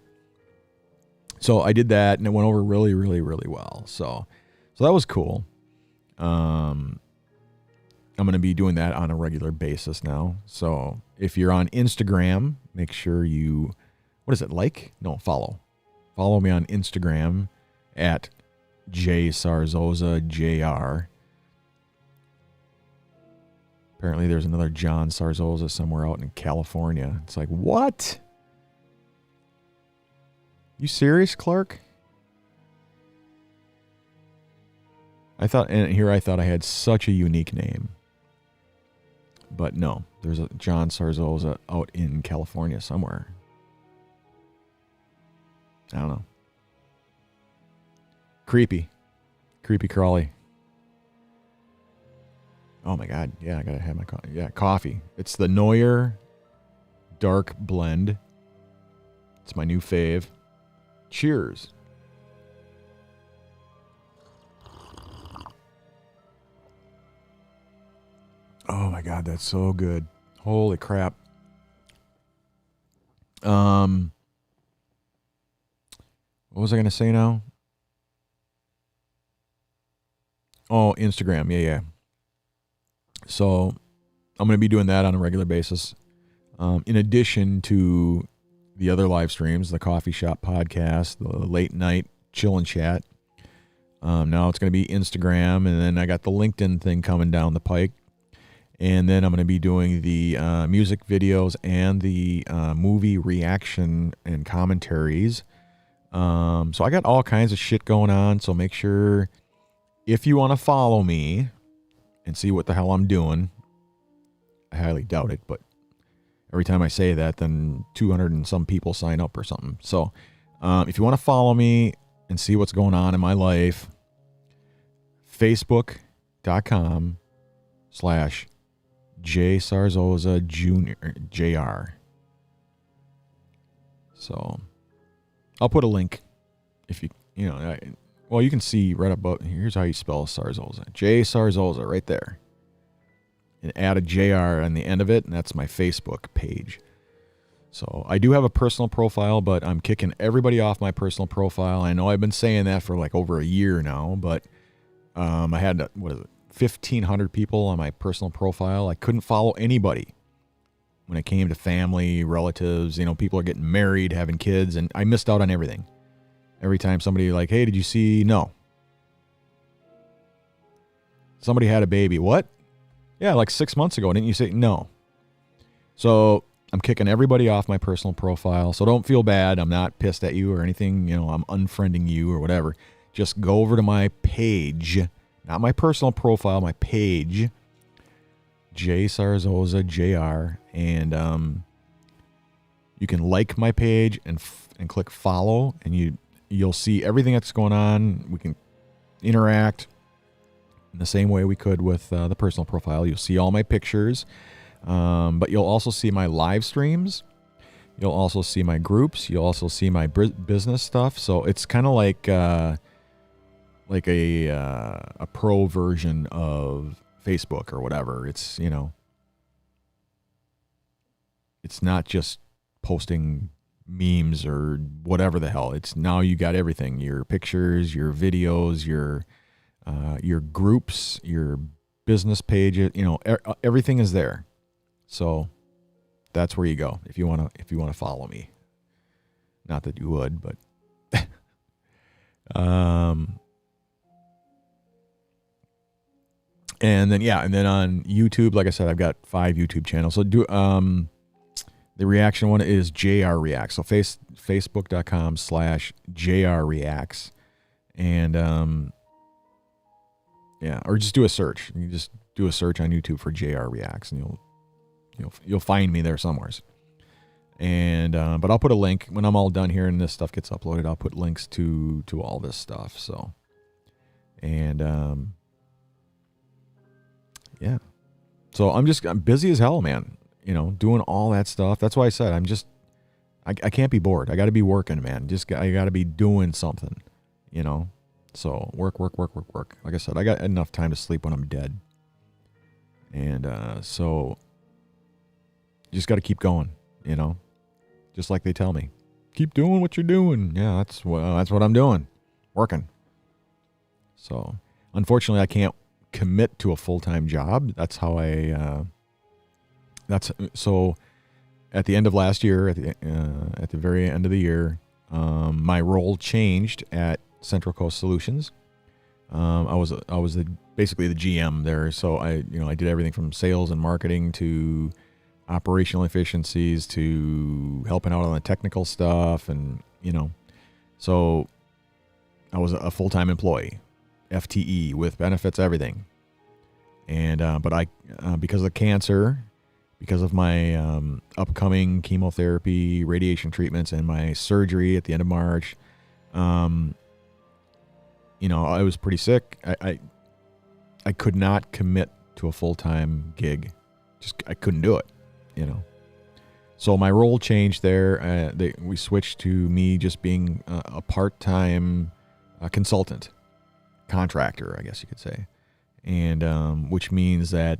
So I did that, and it went over really, really, really well. So that was cool. I'm going to be doing that on a regular basis now. So if you're on Instagram, make sure you, what is it, like? No, follow. Follow me on Instagram at JSarzozajR. Apparently there's another John Sarzoza somewhere out in California. It's like, what? You serious, Clark? I thought I had such a unique name. But no, there's a John Sarzoza out in California somewhere. I don't know. Creepy crawly. Oh my God. Yeah, I gotta have my coffee. Yeah, coffee. It's the Neuer Dark Blend. It's my new fave. Cheers. Oh my God, that's so good. Holy crap. What was I going to say now? Oh, Instagram. Yeah. So I'm going to be doing that on a regular basis. In addition to the other live streams, the Coffee Shop podcast, the late night chill and chat. Now it's going to be Instagram, and then I got the LinkedIn thing coming down the pike. And then I'm going to be doing the music videos and the movie reaction and commentaries. So I got all kinds of shit going on. So make sure, if you want to follow me and see what the hell I'm doing, I highly doubt it, but every time I say that, then 200 and some people sign up or something. So if you want to follow me and see what's going on in my life, facebook.com/JSarzoza Jr. So I'll put a link if you can see right above. Here's how you spell Sarzoza. J Sarzoza right there. And add a JR on the end of it, and that's my Facebook page. So I do have a personal profile, but I'm kicking everybody off my personal profile. I know I've been saying that for like over a year now, but I had, 1,500 people on my personal profile. I couldn't follow anybody when it came to family, relatives. People are getting married, having kids, and I missed out on everything. Every time somebody like, hey, did you see? No. Somebody had a baby. What? Yeah, like 6 months ago. Didn't you say? No. So I'm kicking everybody off my personal profile. So don't feel bad. I'm not pissed at you or anything. I'm unfriending you or whatever. Just go over to my page, not my personal profile, my page, J Sarzoza Jr. And you can like my page and click follow, and you'll see everything that's going on. We can interact in the same way we could with the personal profile. You'll see all my pictures, but you'll also see my live streams. You'll also see my groups. You'll also see my business stuff. So it's kind of like a pro version of Facebook or whatever. It's it's not just posting memes or whatever the hell. It's now you got everything: your pictures, your videos, your groups, your business page. Everything is there. So that's where you go if you want to follow me. Not that you would, but and then on YouTube, like I said, I've got 5 YouTube channels. So The reaction one is JR Reacts. So facebook.com/JR Reacts. And yeah, or just do a search. You just do a search on YouTube for JR Reacts, and you'll find me there somewhere. And but I'll put a link when I'm all done here and this stuff gets uploaded. I'll put links to all this stuff. So, and yeah, so I'm busy as hell, man. Doing all that stuff. That's why I said I can't be bored. I got to be working, man. I got to be doing something, So work. Like I said, I got enough time to sleep when I'm dead. And so you just got to keep going, just like they tell me. Keep doing what you're doing. Yeah, that's what I'm doing, working. So unfortunately, I can't commit to a full-time job. That's how so at the end of last year, at the very end of the year, my role changed at Central Coast Solutions. I was basically the GM there, so I did everything from sales and marketing to operational efficiencies to helping out on the technical stuff, and so I was a full-time employee, FTE with benefits, everything. And but I because of cancer, because of my upcoming chemotherapy, radiation treatments, and my surgery at the end of March, I was pretty sick. I could not commit to a full-time gig. I couldn't do it, So my role changed there. We switched to me just being a part-time consultant, contractor, I guess you could say. And which means that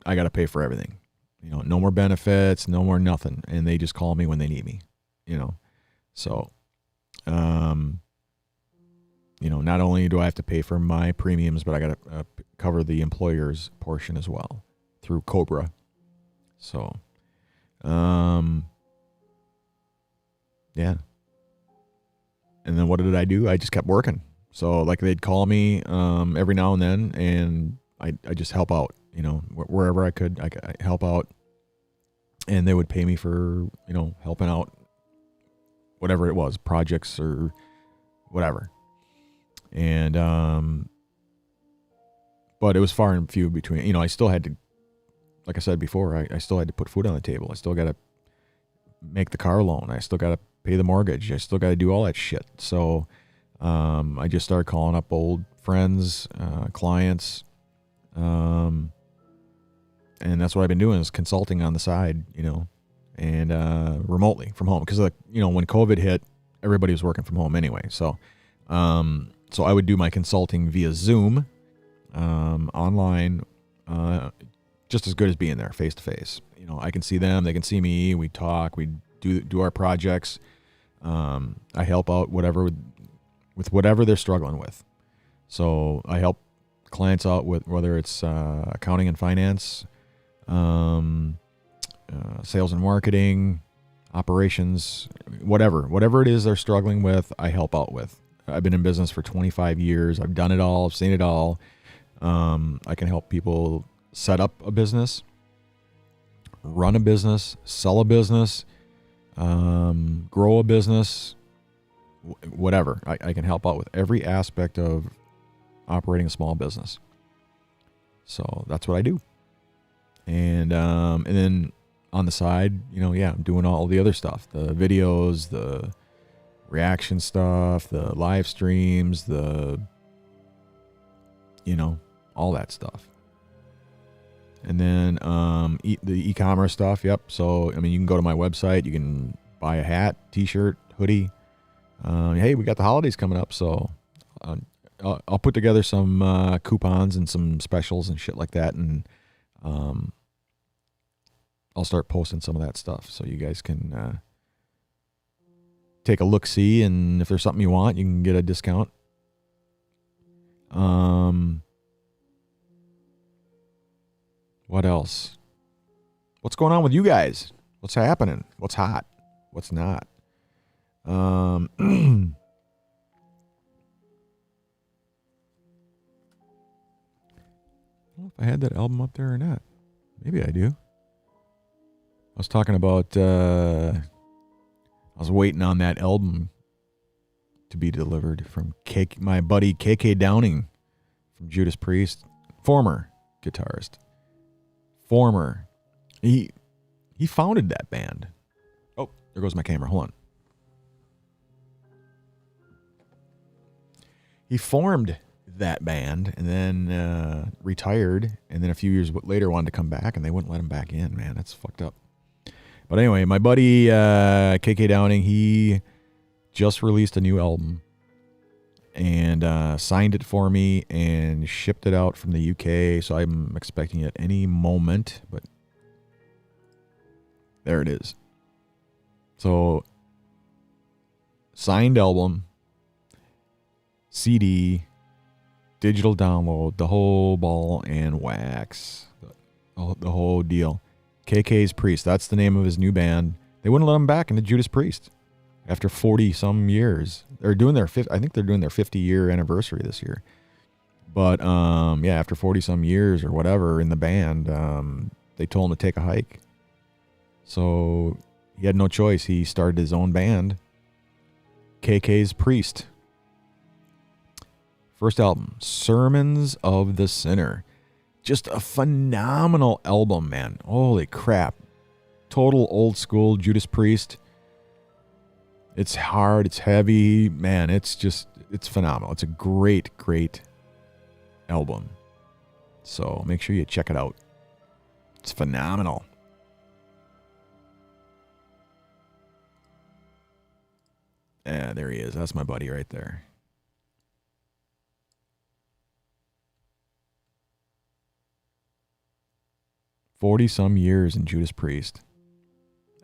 I got to pay for everything. No more benefits, no more nothing. And they just call me when they need me, So, not only do I have to pay for my premiums, but I got to cover the employer's portion as well through Cobra. So, yeah. And then what did I do? I just kept working. So like they'd call me every now and then, and I just help out, wherever I could, I help out, and they would pay me for, helping out, whatever it was, projects or whatever. And, but it was far and few between, I still had to, like I said before, I still had to put food on the table. I still got to make the car loan. I still got to pay the mortgage. I still got to do all that shit. So, I just started calling up old friends, clients, and that's what I've been doing is consulting on the side, and remotely from home. Because when COVID hit, everybody was working from home anyway. So I would do my consulting via Zoom, online, just as good as being there face to face. I can see them, they can see me. We talk, we do our projects. I help out with whatever they're struggling with. So I help clients out with whether it's accounting and finance, sales and marketing, operations, whatever it is they're struggling with, I help out with. I've been in business for 25 years. I've done it all. I've seen it all. I can help people set up a business, run a business, sell a business, grow a business, whatever. I can help out with every aspect of operating a small business. So that's what I do. And then on the side, I'm doing all the other stuff, the videos, the reaction stuff, the live streams, all that stuff. And then the e-commerce stuff. Yep. So, you can go to my website. You can buy a hat, t-shirt, hoodie. Hey, we got the holidays coming up. So I'll put together some coupons and some specials and shit like that. And I'll start posting some of that stuff so you guys can take a look-see. And if there's something you want, you can get a discount. What else? What's going on with you guys? What's happening? What's hot? What's not? I don't know if I had that album up there or not. Maybe I do. I was talking about, I was waiting on that album to be delivered from my buddy KK Downing from Judas Priest, former guitarist. He founded that band. Oh, there goes my camera. Hold on. He formed that band and then retired, and then a few years later wanted to come back, and they wouldn't let him back in. Man, that's fucked up. But anyway, my buddy KK Downing, he just released a new album and signed it for me and shipped it out from the UK, so I'm expecting it any moment, but there it is. So, signed album, CD, digital download, the whole ball and wax, the whole deal. KK's Priest, that's the name of his new band. They wouldn't let him back into Judas Priest after 40 some years. They're doing their 50-year anniversary this year. But yeah, after 40 some years or whatever in the band, they told him to take a hike. So he had no choice. He started his own band, KK's Priest. First album, Sermons of the Sinner. Just a phenomenal album, man. Holy crap. Total old school Judas Priest. It's hard, it's heavy, man, it's phenomenal. It's a great album. So make sure you check it out. It's phenomenal. Yeah, there he is. That's my buddy right there. "40-some years in Judas Priest,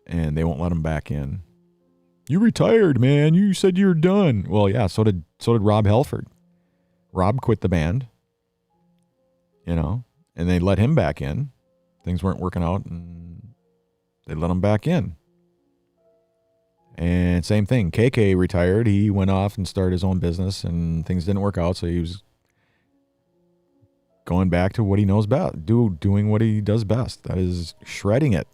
and they won't let him back in. You retired, man. You said you were done." Well, yeah, so did Rob Halford. Rob quit the band, and they let him back in. Things weren't working out, and they let him back in. And same thing, KK retired. He went off and started his own business, and things didn't work out, so he was going back to what he knows best, doing what he does best. That is shredding it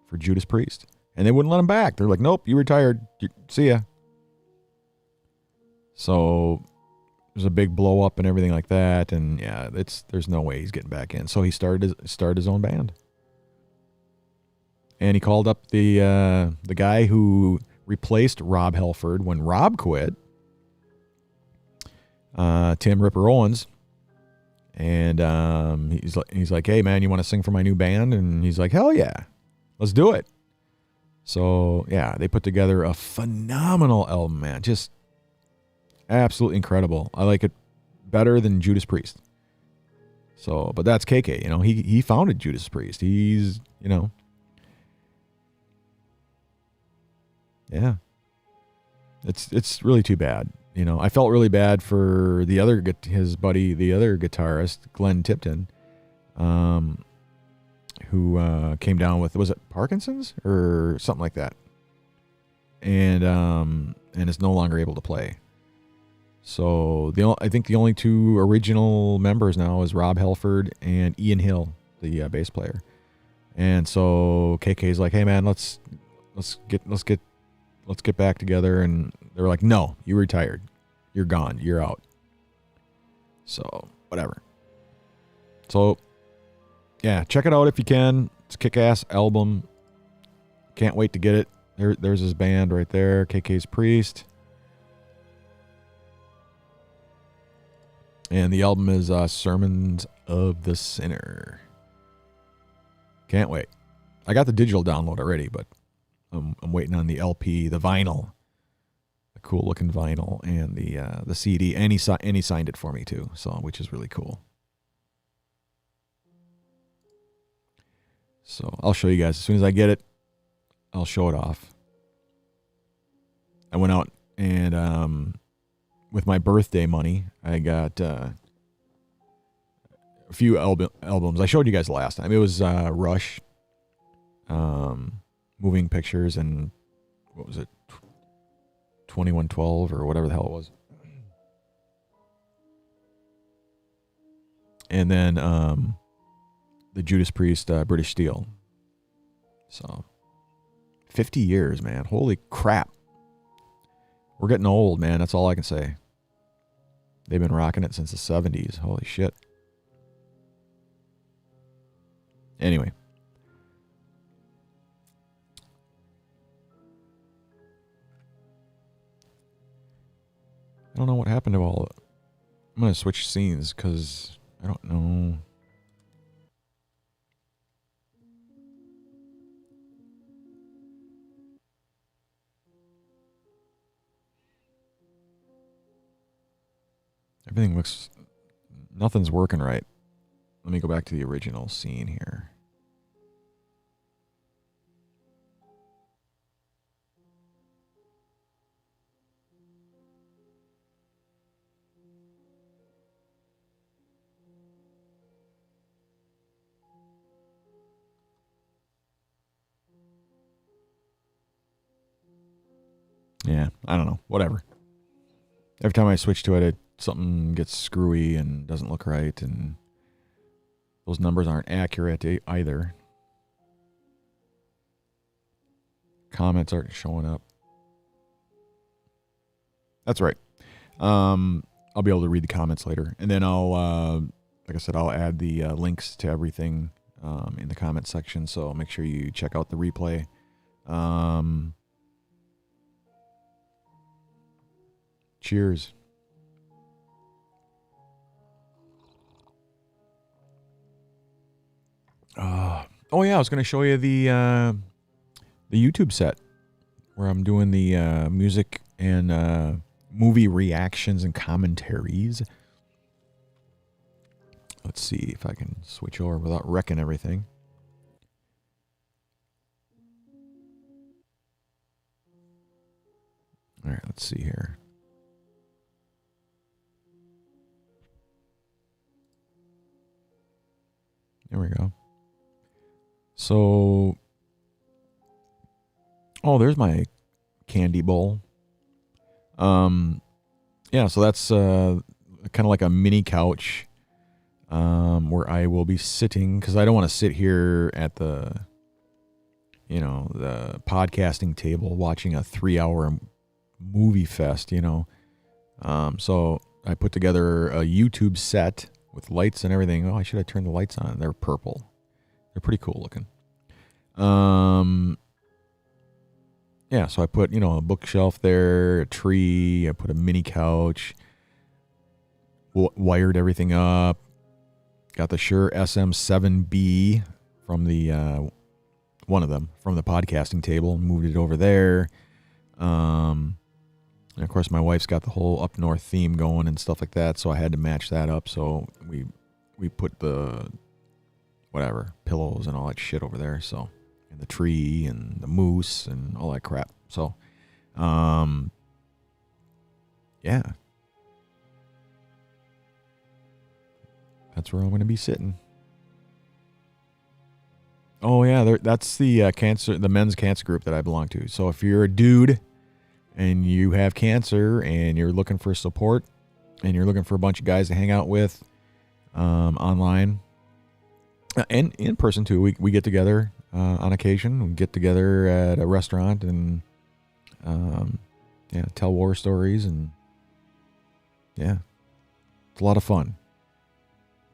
for Judas Priest. And they wouldn't let him back. They're like, nope, you retired. See ya. So there's a big blow up and everything like that. And yeah, there's no way he's getting back in. So he started his own band. And he called up the guy who replaced Rob Halford when Rob quit, Tim Ripper Owens. And he's like, hey man, you want to sing for my new band? And he's like, hell yeah, let's do it. So yeah, they put together a phenomenal album, man. Just absolutely incredible. I like it better than Judas Priest. So, but that's KK. He founded Judas Priest. He's yeah. It's really too bad. I felt really bad for his buddy, the other guitarist, Glenn Tipton, who came down with, was it Parkinson's or something like that, and is no longer able to play. So I think the only two original members now is Rob Halford and Ian Hill, the bass player. And so KK's like, hey man, let's get back together. And they were like, no, you retired. You're gone. You're out. So, whatever. So, yeah, check it out if you can. It's a kick-ass album. Can't wait to get it. There's his band right there, KK's Priest. And the album is Sermons of the Sinner. Can't wait. I got the digital download already, but I'm waiting on the LP, the vinyl, the cool looking vinyl, and the CD. And he signed it for me too, so which is really cool. So I'll show you guys as soon as I get it. I'll show it off. I went out and with my birthday money, I got a few albums. I showed you guys last time. It was Rush, Moving Pictures, and what was it, 2112 or whatever the hell it was. And then the Judas Priest, British Steel. So 50 years, man. Holy crap. We're getting old, man. That's all I can say. They've been rocking it since the 70s. Holy shit. Anyway. I don't know what happened to all. I'm going to switch scenes because I don't know. Everything looks, nothing's working right. Let me go back to the original scene here. Yeah, I don't know. Whatever. Every time I switch to it, something gets screwy and doesn't look right, and those numbers aren't accurate either. Comments aren't showing up. That's right. I'll be able to read the comments later, and then I'll, like I said, I'll add the links to everything in the comment section. So make sure you check out the replay. Cheers. Oh yeah, I was going to show you the YouTube set where I'm doing the music and movie reactions and commentaries. Let's see if I can switch over without wrecking everything. All right, let's see here. There we go. So, oh, there's my candy bowl. Yeah, so that's kind of like a mini couch where I will be sitting, because I don't want to sit here at the, the podcasting table watching a 3-hour movie fest, So I put together a YouTube set with lights and everything. Oh, I should have turned the lights on. They're purple. They're pretty cool looking. Yeah, so I put, a bookshelf there, a tree, I put a mini couch, wired everything up, got the Shure SM7B from the, one of them, from the podcasting table, moved it over there. And of course, my wife's got the whole up north theme going and stuff like that, so I had to match that up. So we put the pillows and all that shit over there. So, and the tree and the moose and all that crap. So, yeah, that's where I'm going to be sitting. Oh yeah, that's the the men's cancer group that I belong to. So if you're a dude and you have cancer and you're looking for support and you're looking for a bunch of guys to hang out with online and in person too, we get together on occasion. We get together at a restaurant and tell war stories, and yeah, it's a lot of fun.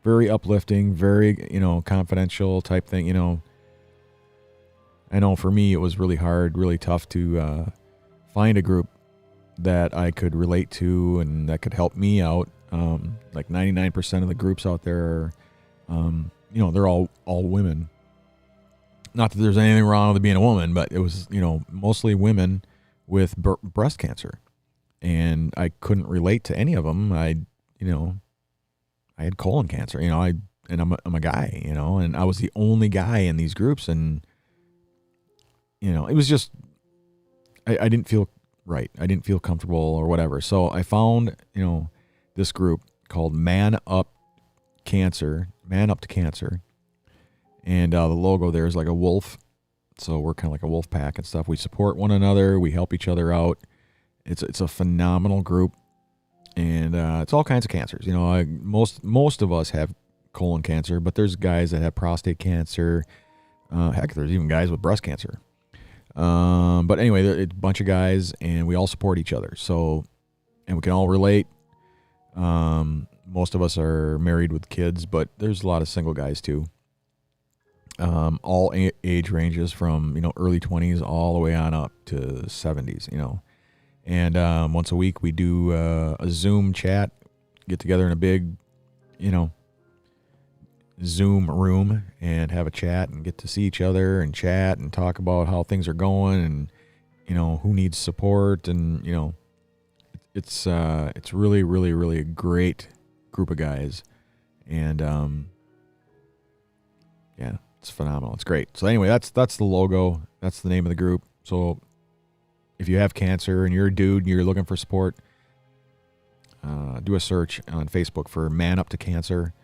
Very uplifting, very, confidential type thing. I know for me it was really hard, really tough to find a group that I could relate to and that could help me out. Like 99% of the groups out there are, they're all women. Not that there's anything wrong with being a woman, but it was, mostly women with breast cancer. And I couldn't relate to any of them. I had colon cancer, I'm a guy, and I was the only guy in these groups. And, it was just, I didn't feel right. I didn't feel comfortable or whatever. So I found, this group called Man Up to Cancer. And the logo there is like a wolf. So we're kind of like a wolf pack and stuff. We support one another. We help each other out. It's a phenomenal group. And it's all kinds of cancers. Most of us have colon cancer, but there's guys that have prostate cancer. Heck, there's even guys with breast cancer. But anyway, it's a bunch of guys, and we all support each other. So, and we can all relate. Most of us are married with kids, but there's a lot of single guys too. All age ranges from, early 20s all the way on up to 70s, And once a week we do a Zoom chat, get together in a big, Zoom room and have a chat and get to see each other and chat and talk about how things are going and, who needs support. And, it's really, really, really a great group of guys. And, yeah, it's phenomenal. It's great. So anyway, that's the logo. That's the name of the group. So if you have cancer and you're a dude and you're looking for support, do a search on Facebook for Man Up to Cancer.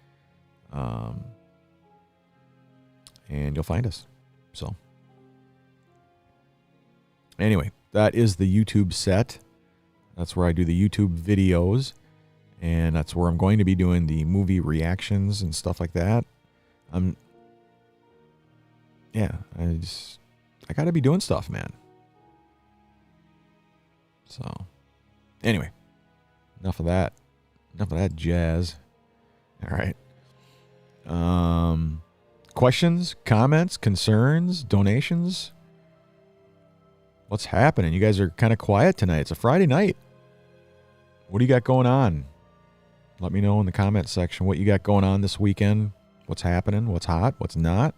And you'll find us. So anyway, that is the YouTube set. That's where I do the YouTube videos. And that's where I'm going to be doing the movie reactions and stuff like that. I got to be doing stuff, man. So anyway, enough of that jazz. All right. Questions, comments, concerns, donations. What's happening? You guys are kind of quiet tonight. It's a Friday night. What do you got going on? Let me know in the comment section what you got going on this weekend. What's happening? What's hot? What's not?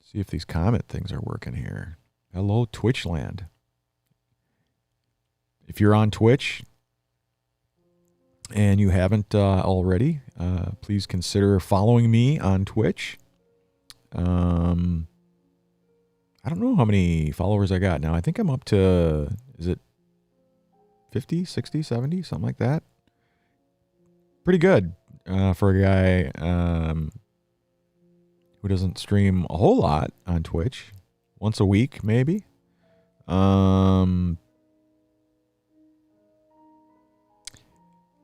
See if these comment things are working here. Hello, Twitchland. If you're on Twitch and you haven't already, please consider following me on Twitch. I don't know how many followers I got now. I think I'm up to, is it 50, 60, 70, something like that? Pretty good for a guy who doesn't stream a whole lot on Twitch. Once a week, maybe.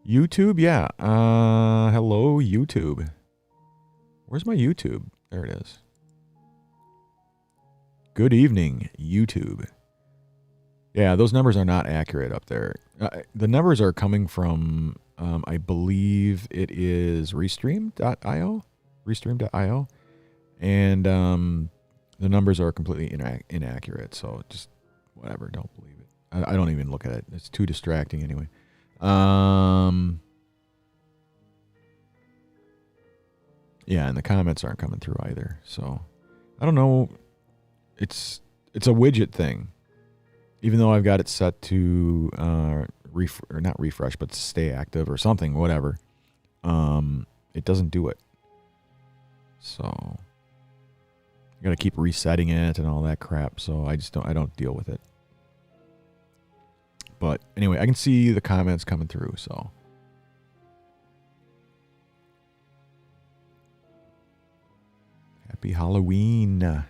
YouTube, yeah. Hello, YouTube. Where's my YouTube? There it is. Good evening, YouTube. Yeah, those numbers are not accurate up there. The numbers are coming from, I believe it is Restream.io. Restream.io. And the numbers are completely inaccurate. So just whatever, don't believe it. I don't even look at it. It's too distracting anyway. Yeah, and the comments aren't coming through either. So I don't know. It's a widget thing. Even though I've got it set to not refresh, but stay active or something, whatever. It doesn't do it. So I gotta keep resetting it and all that crap. So I don't deal with it. But anyway, I can see the comments coming through, so. Happy Halloween.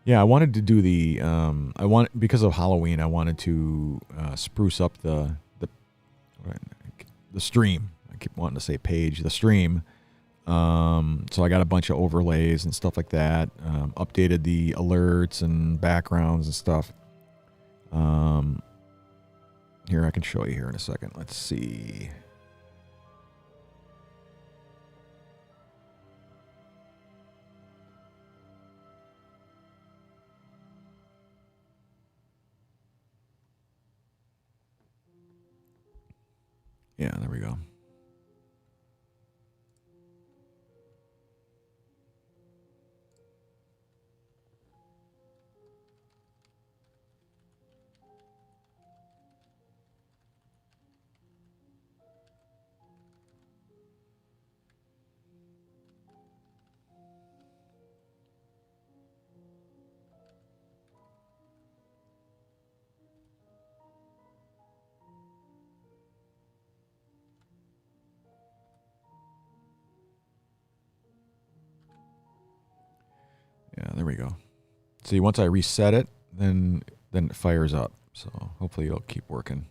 Yeah, I wanted to do the because of Halloween, I wanted to spruce up the stream. I keep wanting to say page, the stream. So I got a bunch of overlays and stuff like that. Updated the alerts and backgrounds and stuff. Here, I can show you here in a second. Let's see. Yeah, there we go. Yeah, there we go. See, once I reset it, then it fires up. So hopefully it'll keep working.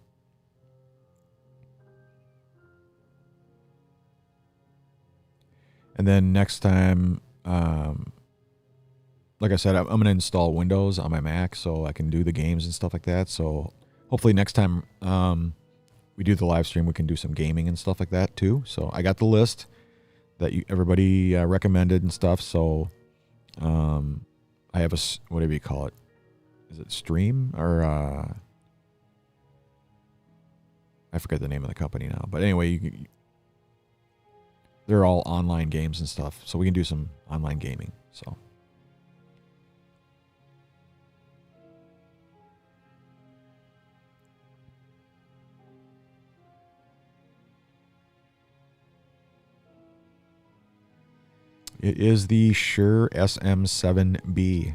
And then next time, like I said, I'm going to install Windows on my Mac so I can do the games and stuff like that. So hopefully next time we do the live stream, we can do some gaming and stuff like that too. So I got the list that everybody recommended and stuff. So I have a, whatever you call it. Is it Stream or I forget the name of the company now. But anyway, they're all online games and stuff. So we can do some online gaming. So. It is the Shure SM7B.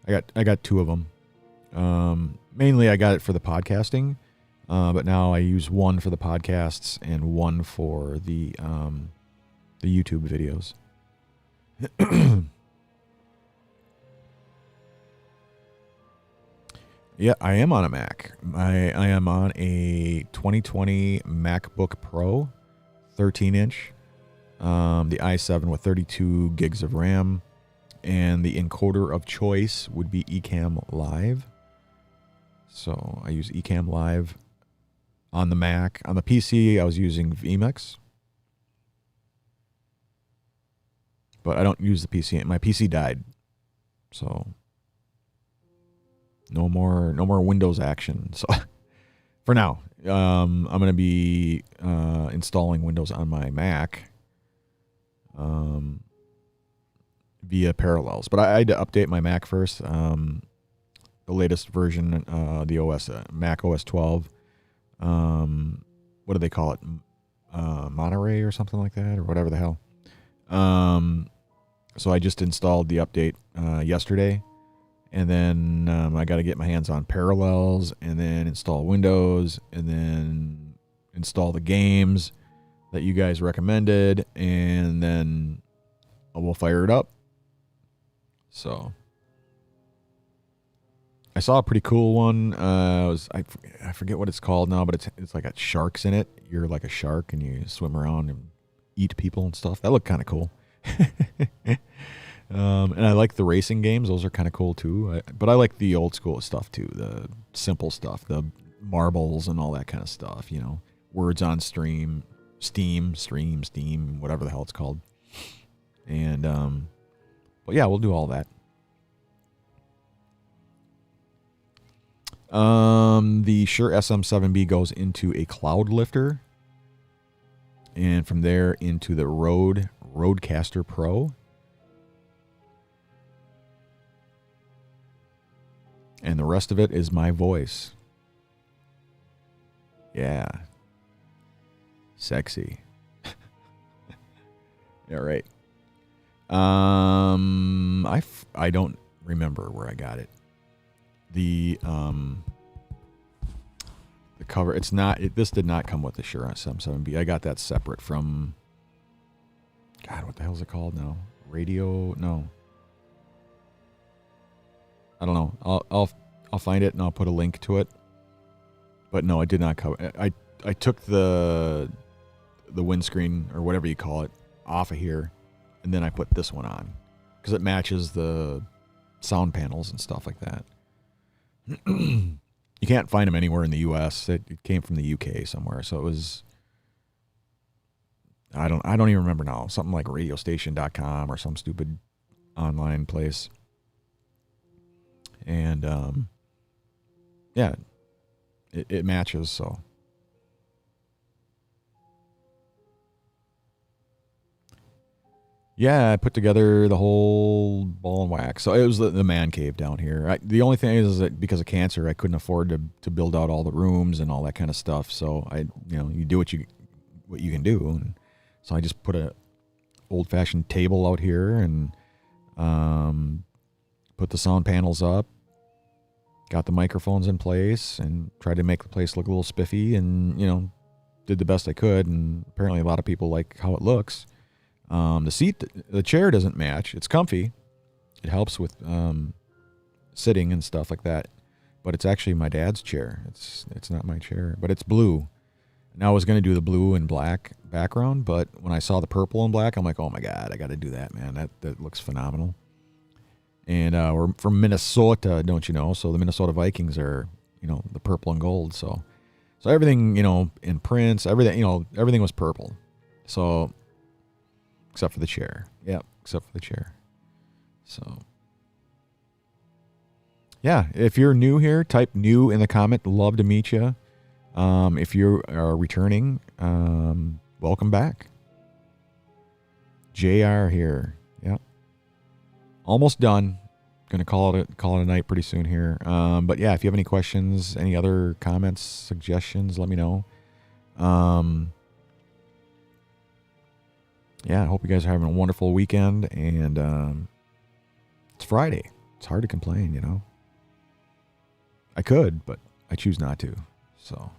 I got two of them. Mainly I got it for the podcasting, but now I use one for the podcasts and one for the YouTube videos. Yeah, I am on a Mac. I am on a 2020 MacBook Pro, 13-inch. The i7 with 32 gigs of RAM, and the encoder of choice would be Ecamm Live. So I use Ecamm Live on the Mac. On the PC, I was using vMix, but I don't use the PC. My PC died, so no more Windows action. So for now, I'm going to be installing Windows on my Mac. Via Parallels, but I had to update my Mac first. The latest version, the OS, Mac OS 12. What do they call it? Monterey or something like that, or whatever the hell. So I just installed the update yesterday, and then I got to get my hands on Parallels, and then install Windows, and then install the games that you guys recommended, and then we'll fire it up. So I saw a pretty cool one. I forget what it's called now, but it's like got sharks in it. You're like a shark and you swim around and eat people and stuff. That looked kind of cool. And I like the racing games; those are kind of cool too. But I like the old school stuff too, the simple stuff, the marbles and all that kind of stuff. You know, words on stream. Steam, whatever the hell it's called. And, but yeah, we'll do all that. The Shure SM7B goes into a Cloud Lifter, and from there into the Rodecaster Pro. And the rest of it is my voice. Yeah. Sexy. Yeah, right. I don't remember where I got it. The cover, it's not, this did not come with the Shure SM7B. I got that separate from, God, what the hell is it called now? Radio? No. I don't know. I'll find it and I'll put a link to it. But no, it did not cover. I took the windscreen or whatever you call it off of here, and then I put this one on because it matches the sound panels and stuff like that. You can't find them anywhere in the U.S. It came from the U.K. somewhere, so it was. I don't even remember now. Something like radiostation.com or some stupid online place. And yeah, it matches, so. Yeah, I put together the whole ball and wax. So it was the man cave down here. The only thing is that because of cancer, I couldn't afford to build out all the rooms and all that kind of stuff. So you do what you can do. And so I just put a old-fashioned table out here and put the sound panels up, got the microphones in place, and tried to make the place look a little spiffy. And did the best I could. And apparently, a lot of people like how it looks. The chair doesn't match. It's comfy. It helps with sitting and stuff like that. but it's actually my dad's chair. It's not my chair, but it's blue. Now I was going to do the blue and black background, but when I saw the purple and black, I'm like, oh my God, I got to do that, man. That looks phenomenal. And we're from Minnesota, don't you know? So the Minnesota Vikings are, the purple and gold. So everything, in prints, everything was purple. So except for the chair. Yeah, except for the chair. So yeah, if you're new here, type new in the comment. Love to meet you. If you are returning, welcome back. JR here. Yeah. Almost done. Gonna call it a night pretty soon here. But yeah, if you have any questions, any other comments, suggestions, let me know. Yeah, I hope you guys are having a wonderful weekend, and it's Friday. It's hard to complain, I could, but I choose not to. So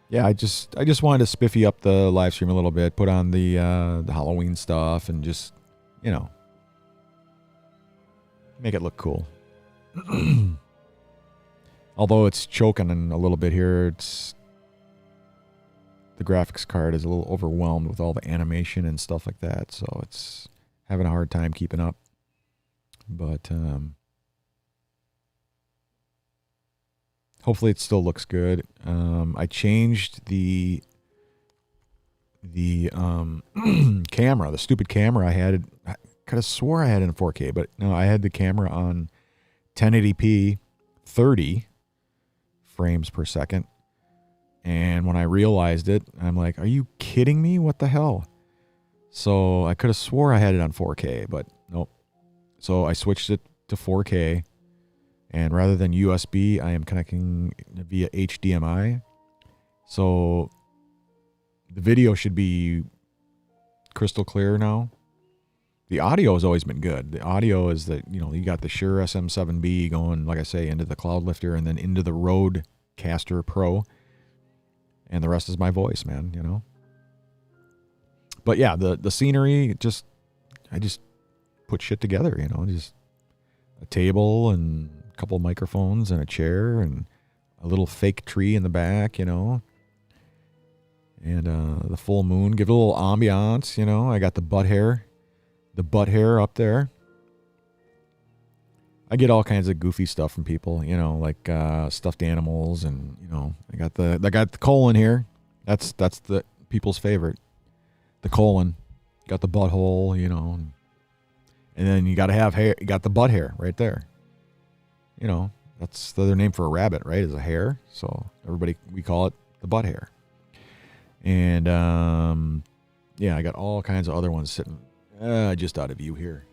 yeah, I just wanted to spiffy up the live stream a little bit, put on the Halloween stuff, and just make it look cool. Although it's choking a little bit here, the graphics card is a little overwhelmed with all the animation and stuff like that, so it's having a hard time keeping up. But hopefully it still looks good. I changed the camera, the stupid camera I had. I could have swore I had it in 4K, but no, I had the camera on 1080p, 30 frames per second. And when I realized it, I'm like, are you kidding me? What the hell? So I could have swore I had it on 4K, but nope. So I switched it to 4K. And rather than USB, I am connecting via HDMI. So the video should be crystal clear now. The audio has always been good. The audio is that, you got the Shure SM7B going, like I say, into the Cloud Lifter and then into the Rodecaster Pro. And the rest is my voice, man, But yeah, the scenery, I just put shit together, just a table and a couple of microphones and a chair and a little fake tree in the back, and the full moon, give it a little ambiance, I got the butt hair up there. I get all kinds of goofy stuff from people, like stuffed animals, and I got the colon here. That's the people's favorite, the colon. Got the butthole, and then you got to have hair. You got the butt hair right there. That's the other name for a rabbit, right? Is a hair. So we call it the butt hair. And yeah, I got all kinds of other ones sitting just out of view here.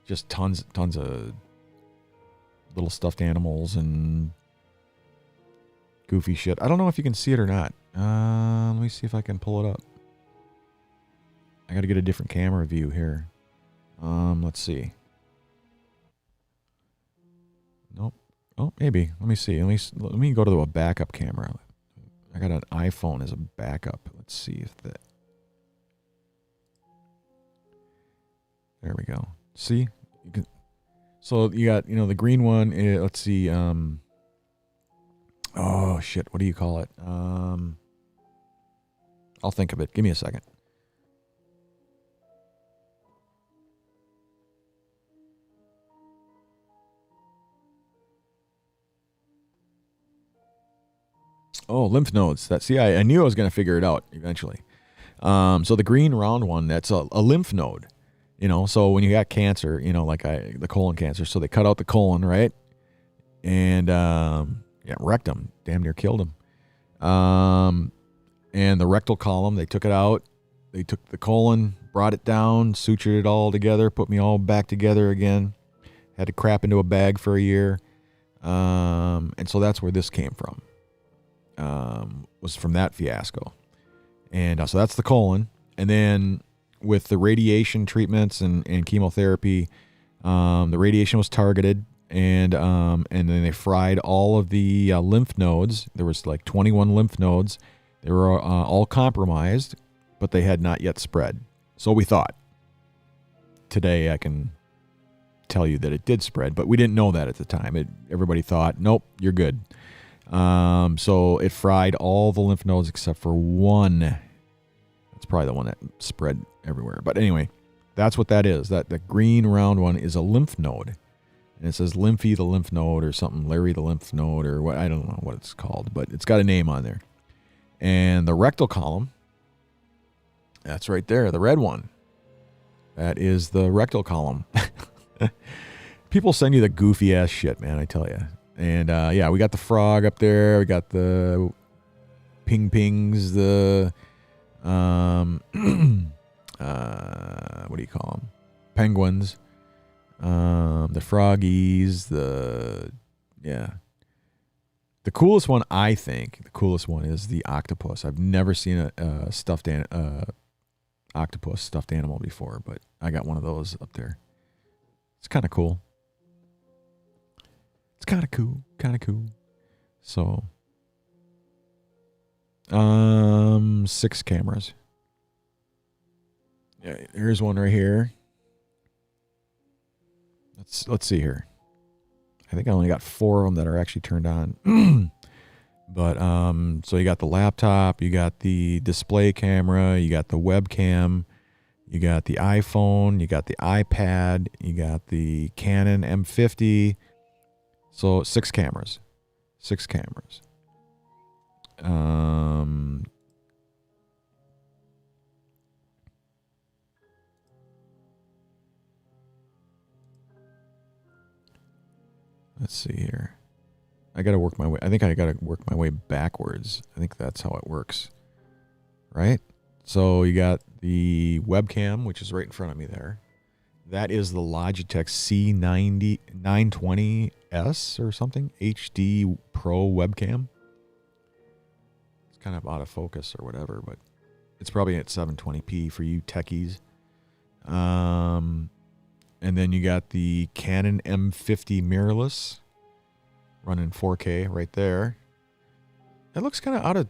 Just tons of little stuffed animals and goofy shit. I don't know if you can see it or not. Let me see if I can pull it up. I got to get a different camera view here. Let's see. Nope. Oh, maybe. Let me see. Let me go to a backup camera. I got an iPhone as a backup. Let's see if that. There we go. See? So you got, the green one. Let's see. Oh shit. What do you call it? I'll think of it. Give me a second. Oh, lymph nodes. I knew I was going to figure it out eventually. So the green round one, that's a lymph node. So when you got cancer, like the colon cancer, so they cut out the colon, right? And wrecked him. Damn near killed him. And the rectal column, they took it out. They took the colon, brought it down, sutured it all together, put me all back together again. Had to crap into a bag for a year. And so that's where this came from. Was from that fiasco. And so that's the colon. And then with the radiation treatments and chemotherapy, the radiation was targeted, and then they fried all of the lymph nodes. There was like 21 lymph nodes. They were all compromised, but they had not yet spread. So we thought. Today I can tell you that it did spread, but we didn't know that at the time. Everybody thought, nope, you're good. So it fried all the lymph nodes except for one. That's probably the one that spread everywhere. But anyway, that's what that is. That the green round one is a lymph node. And it says Lymphy the lymph node or something, Larry the lymph node or what, I don't know what it's called, but it's got a name on there. And the rectal column, that's right there, the red one. That is the rectal column. People send you the goofy ass shit, man, I tell you. And yeah, we got the frog up there. We got the pings, the what do you call them? Penguins. The froggies, the coolest one, I think, is the octopus. I've never seen a stuffed octopus stuffed animal before, but I got one of those up there. It's kind of cool. So, 6 cameras. Yeah, here's one right here. Let's see here. I think I only got 4 of them that are actually turned on. But so you got the laptop, you got the display camera, you got the webcam, you got the iPhone, you got the iPad, you got the Canon M50. So 6 cameras. 6 cameras. Let's see here. I got to work my way. I think I got to work my way backwards. I think that's how it works. Right? So you got the webcam, which is right in front of me there. That is the Logitech C920S or something. HD Pro webcam. It's kind of out of focus or whatever, but it's probably at 720p for you techies. And then you got the Canon M50 mirrorless running 4K right there. That looks kind of out of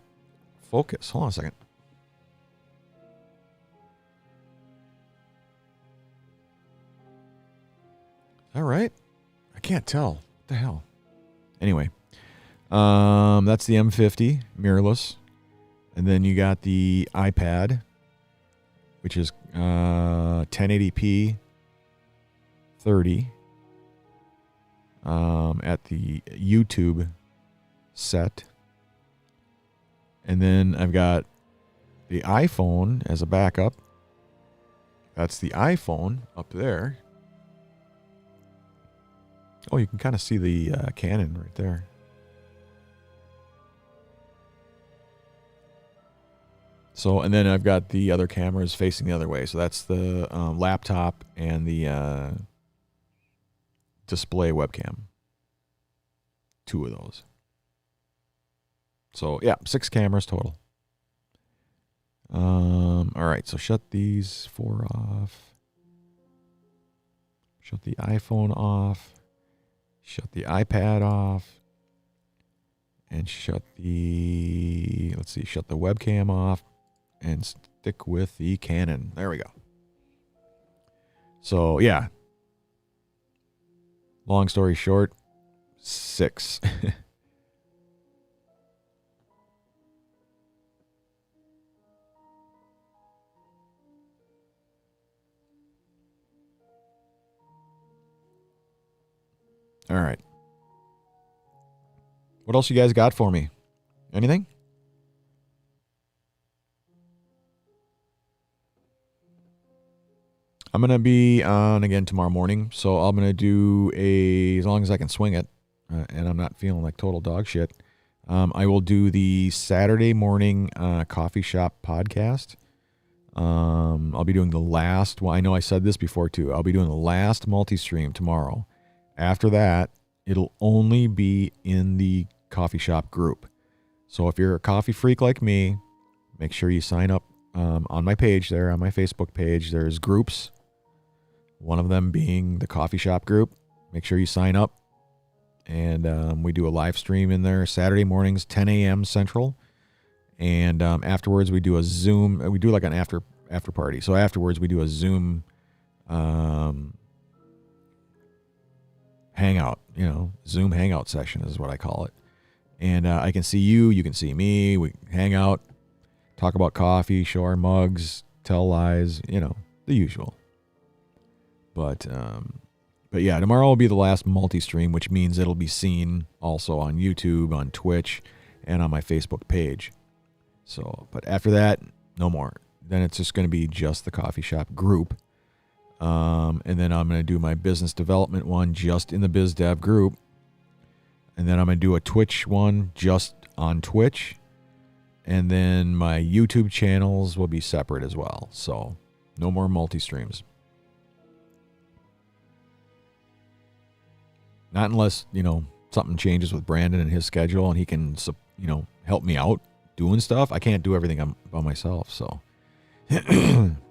focus. Hold on a second. All right. I can't tell. What the hell? Anyway, that's the M50 mirrorless. And then you got the iPad, which is 1080p 30 at the YouTube set. And then I've got the iPhone as a backup. That's the iPhone up there. Oh, you can kind of see the Canon right there. So, and then I've got the other cameras facing the other way. So that's the laptop and the display webcam. 2 of those. So, yeah, 6 cameras total. All right, so shut these 4 off. Shut the iPhone off. Shut the iPad off. And shut the webcam off. And stick with the Canon. There we go. So, yeah. Long story short, 6. All right. What else you guys got for me? Anything? I'm going to be on again tomorrow morning, so I'm going to do as long as I can swing it, and I'm not feeling like total dog shit, I will do the Saturday morning coffee shop podcast. I'll be doing the last, well, I know I said this before too, I'll be doing the last multi-stream tomorrow. After that, it'll only be in the coffee shop group. So if you're a coffee freak like me, make sure you sign up on my page there, on my Facebook page. There's groups. One of them being the coffee shop group. Make sure you sign up. And we do a live stream in there Saturday mornings, 10 a.m. Central. And afterwards, we do a Zoom. We do like an after party. So afterwards, we do a Zoom hangout, Zoom hangout session is what I call it. And I can see you, you can see me, we hang out, talk about coffee, show our mugs, tell lies, the usual. But yeah, tomorrow will be the last multi-stream, which means it'll be seen also on YouTube, on Twitch, and on my Facebook page. So, but after that, no more. Then it's just going to be just the coffee shop group. And then I'm going to do my business development one just in the Biz Dev group. And then I'm going to do a Twitch one just on Twitch. And then my YouTube channels will be separate as well. So no more multi-streams. Not unless, something changes with Brandon and his schedule and he can, help me out doing stuff. I can't do everything by myself. So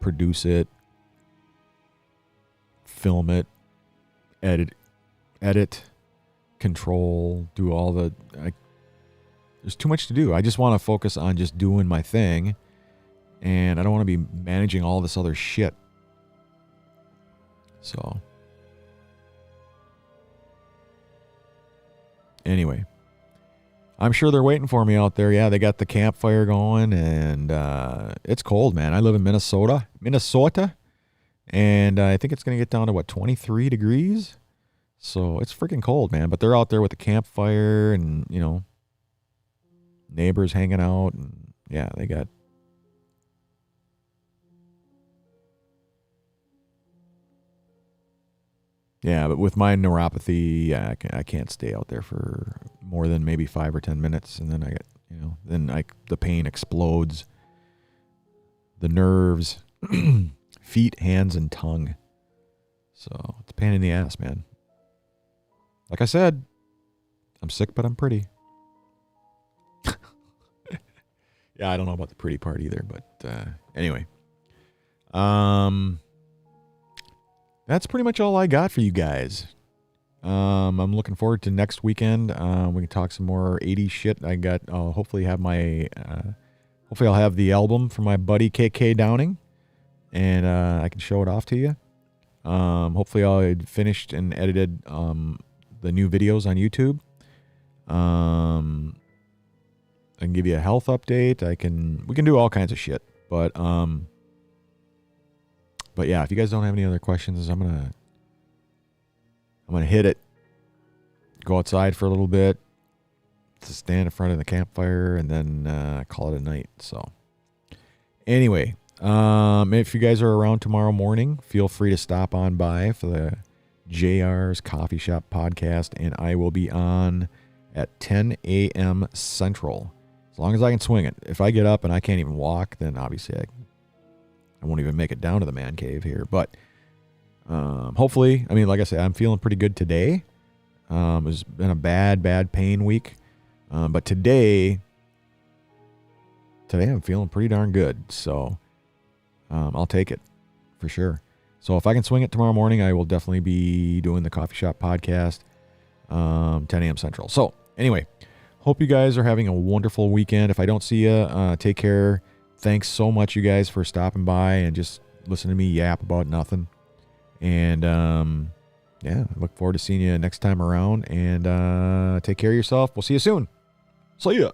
produce it, film it, edit, control, do all there's too much to do. I just want to focus on just doing my thing, and I don't want to be managing all this other shit. So anyway, I'm sure they're waiting for me out there. Yeah, they got the campfire going, and it's cold, man. I live in Minnesota, and I think it's going to get down to 23 degrees. So it's freaking cold, man. But they're out there with the campfire and, neighbors hanging out. And yeah, they got. Yeah, but with my neuropathy, I can't stay out there for more than maybe 5 or 10 minutes. And then I get, the pain explodes. The nerves, feet, hands, and tongue. So it's a pain in the ass, man. Like I said, I'm sick, but I'm pretty. Yeah, I don't know about the pretty part either, but anyway. That's pretty much all I got for you guys. I'm looking forward to next weekend. We can talk some more 80s shit. I got, hopefully I'll have the album from my buddy KK Downing, and I can show it off to you. Hopefully I'll finished and edited the new videos on YouTube. I can give you a health update. We can do all kinds of shit. But yeah, if you guys don't have any other questions, I'm gonna hit it. Go outside for a little bit, to stand in front of the campfire, and then call it a night. So anyway, if you guys are around tomorrow morning, feel free to stop on by for the JR's Coffee Shop podcast, and I will be on at 10 a.m. Central, as long as I can swing it. If I get up and I can't even walk, then obviously I won't even make it down to the man cave here. But hopefully, like I said, I'm feeling pretty good today. It's been a bad pain week, but today I'm feeling pretty darn good. So I'll take it for sure. So if I can swing it tomorrow morning, I will definitely be doing the Coffee Shop podcast, 10 a.m. Central. So anyway, hope you guys are having a wonderful weekend. If I don't see you, take care. Thanks so much, you guys, for stopping by and just listening to me yap about nothing. And yeah, I look forward to seeing you next time around. And take care of yourself. We'll see you soon. See ya.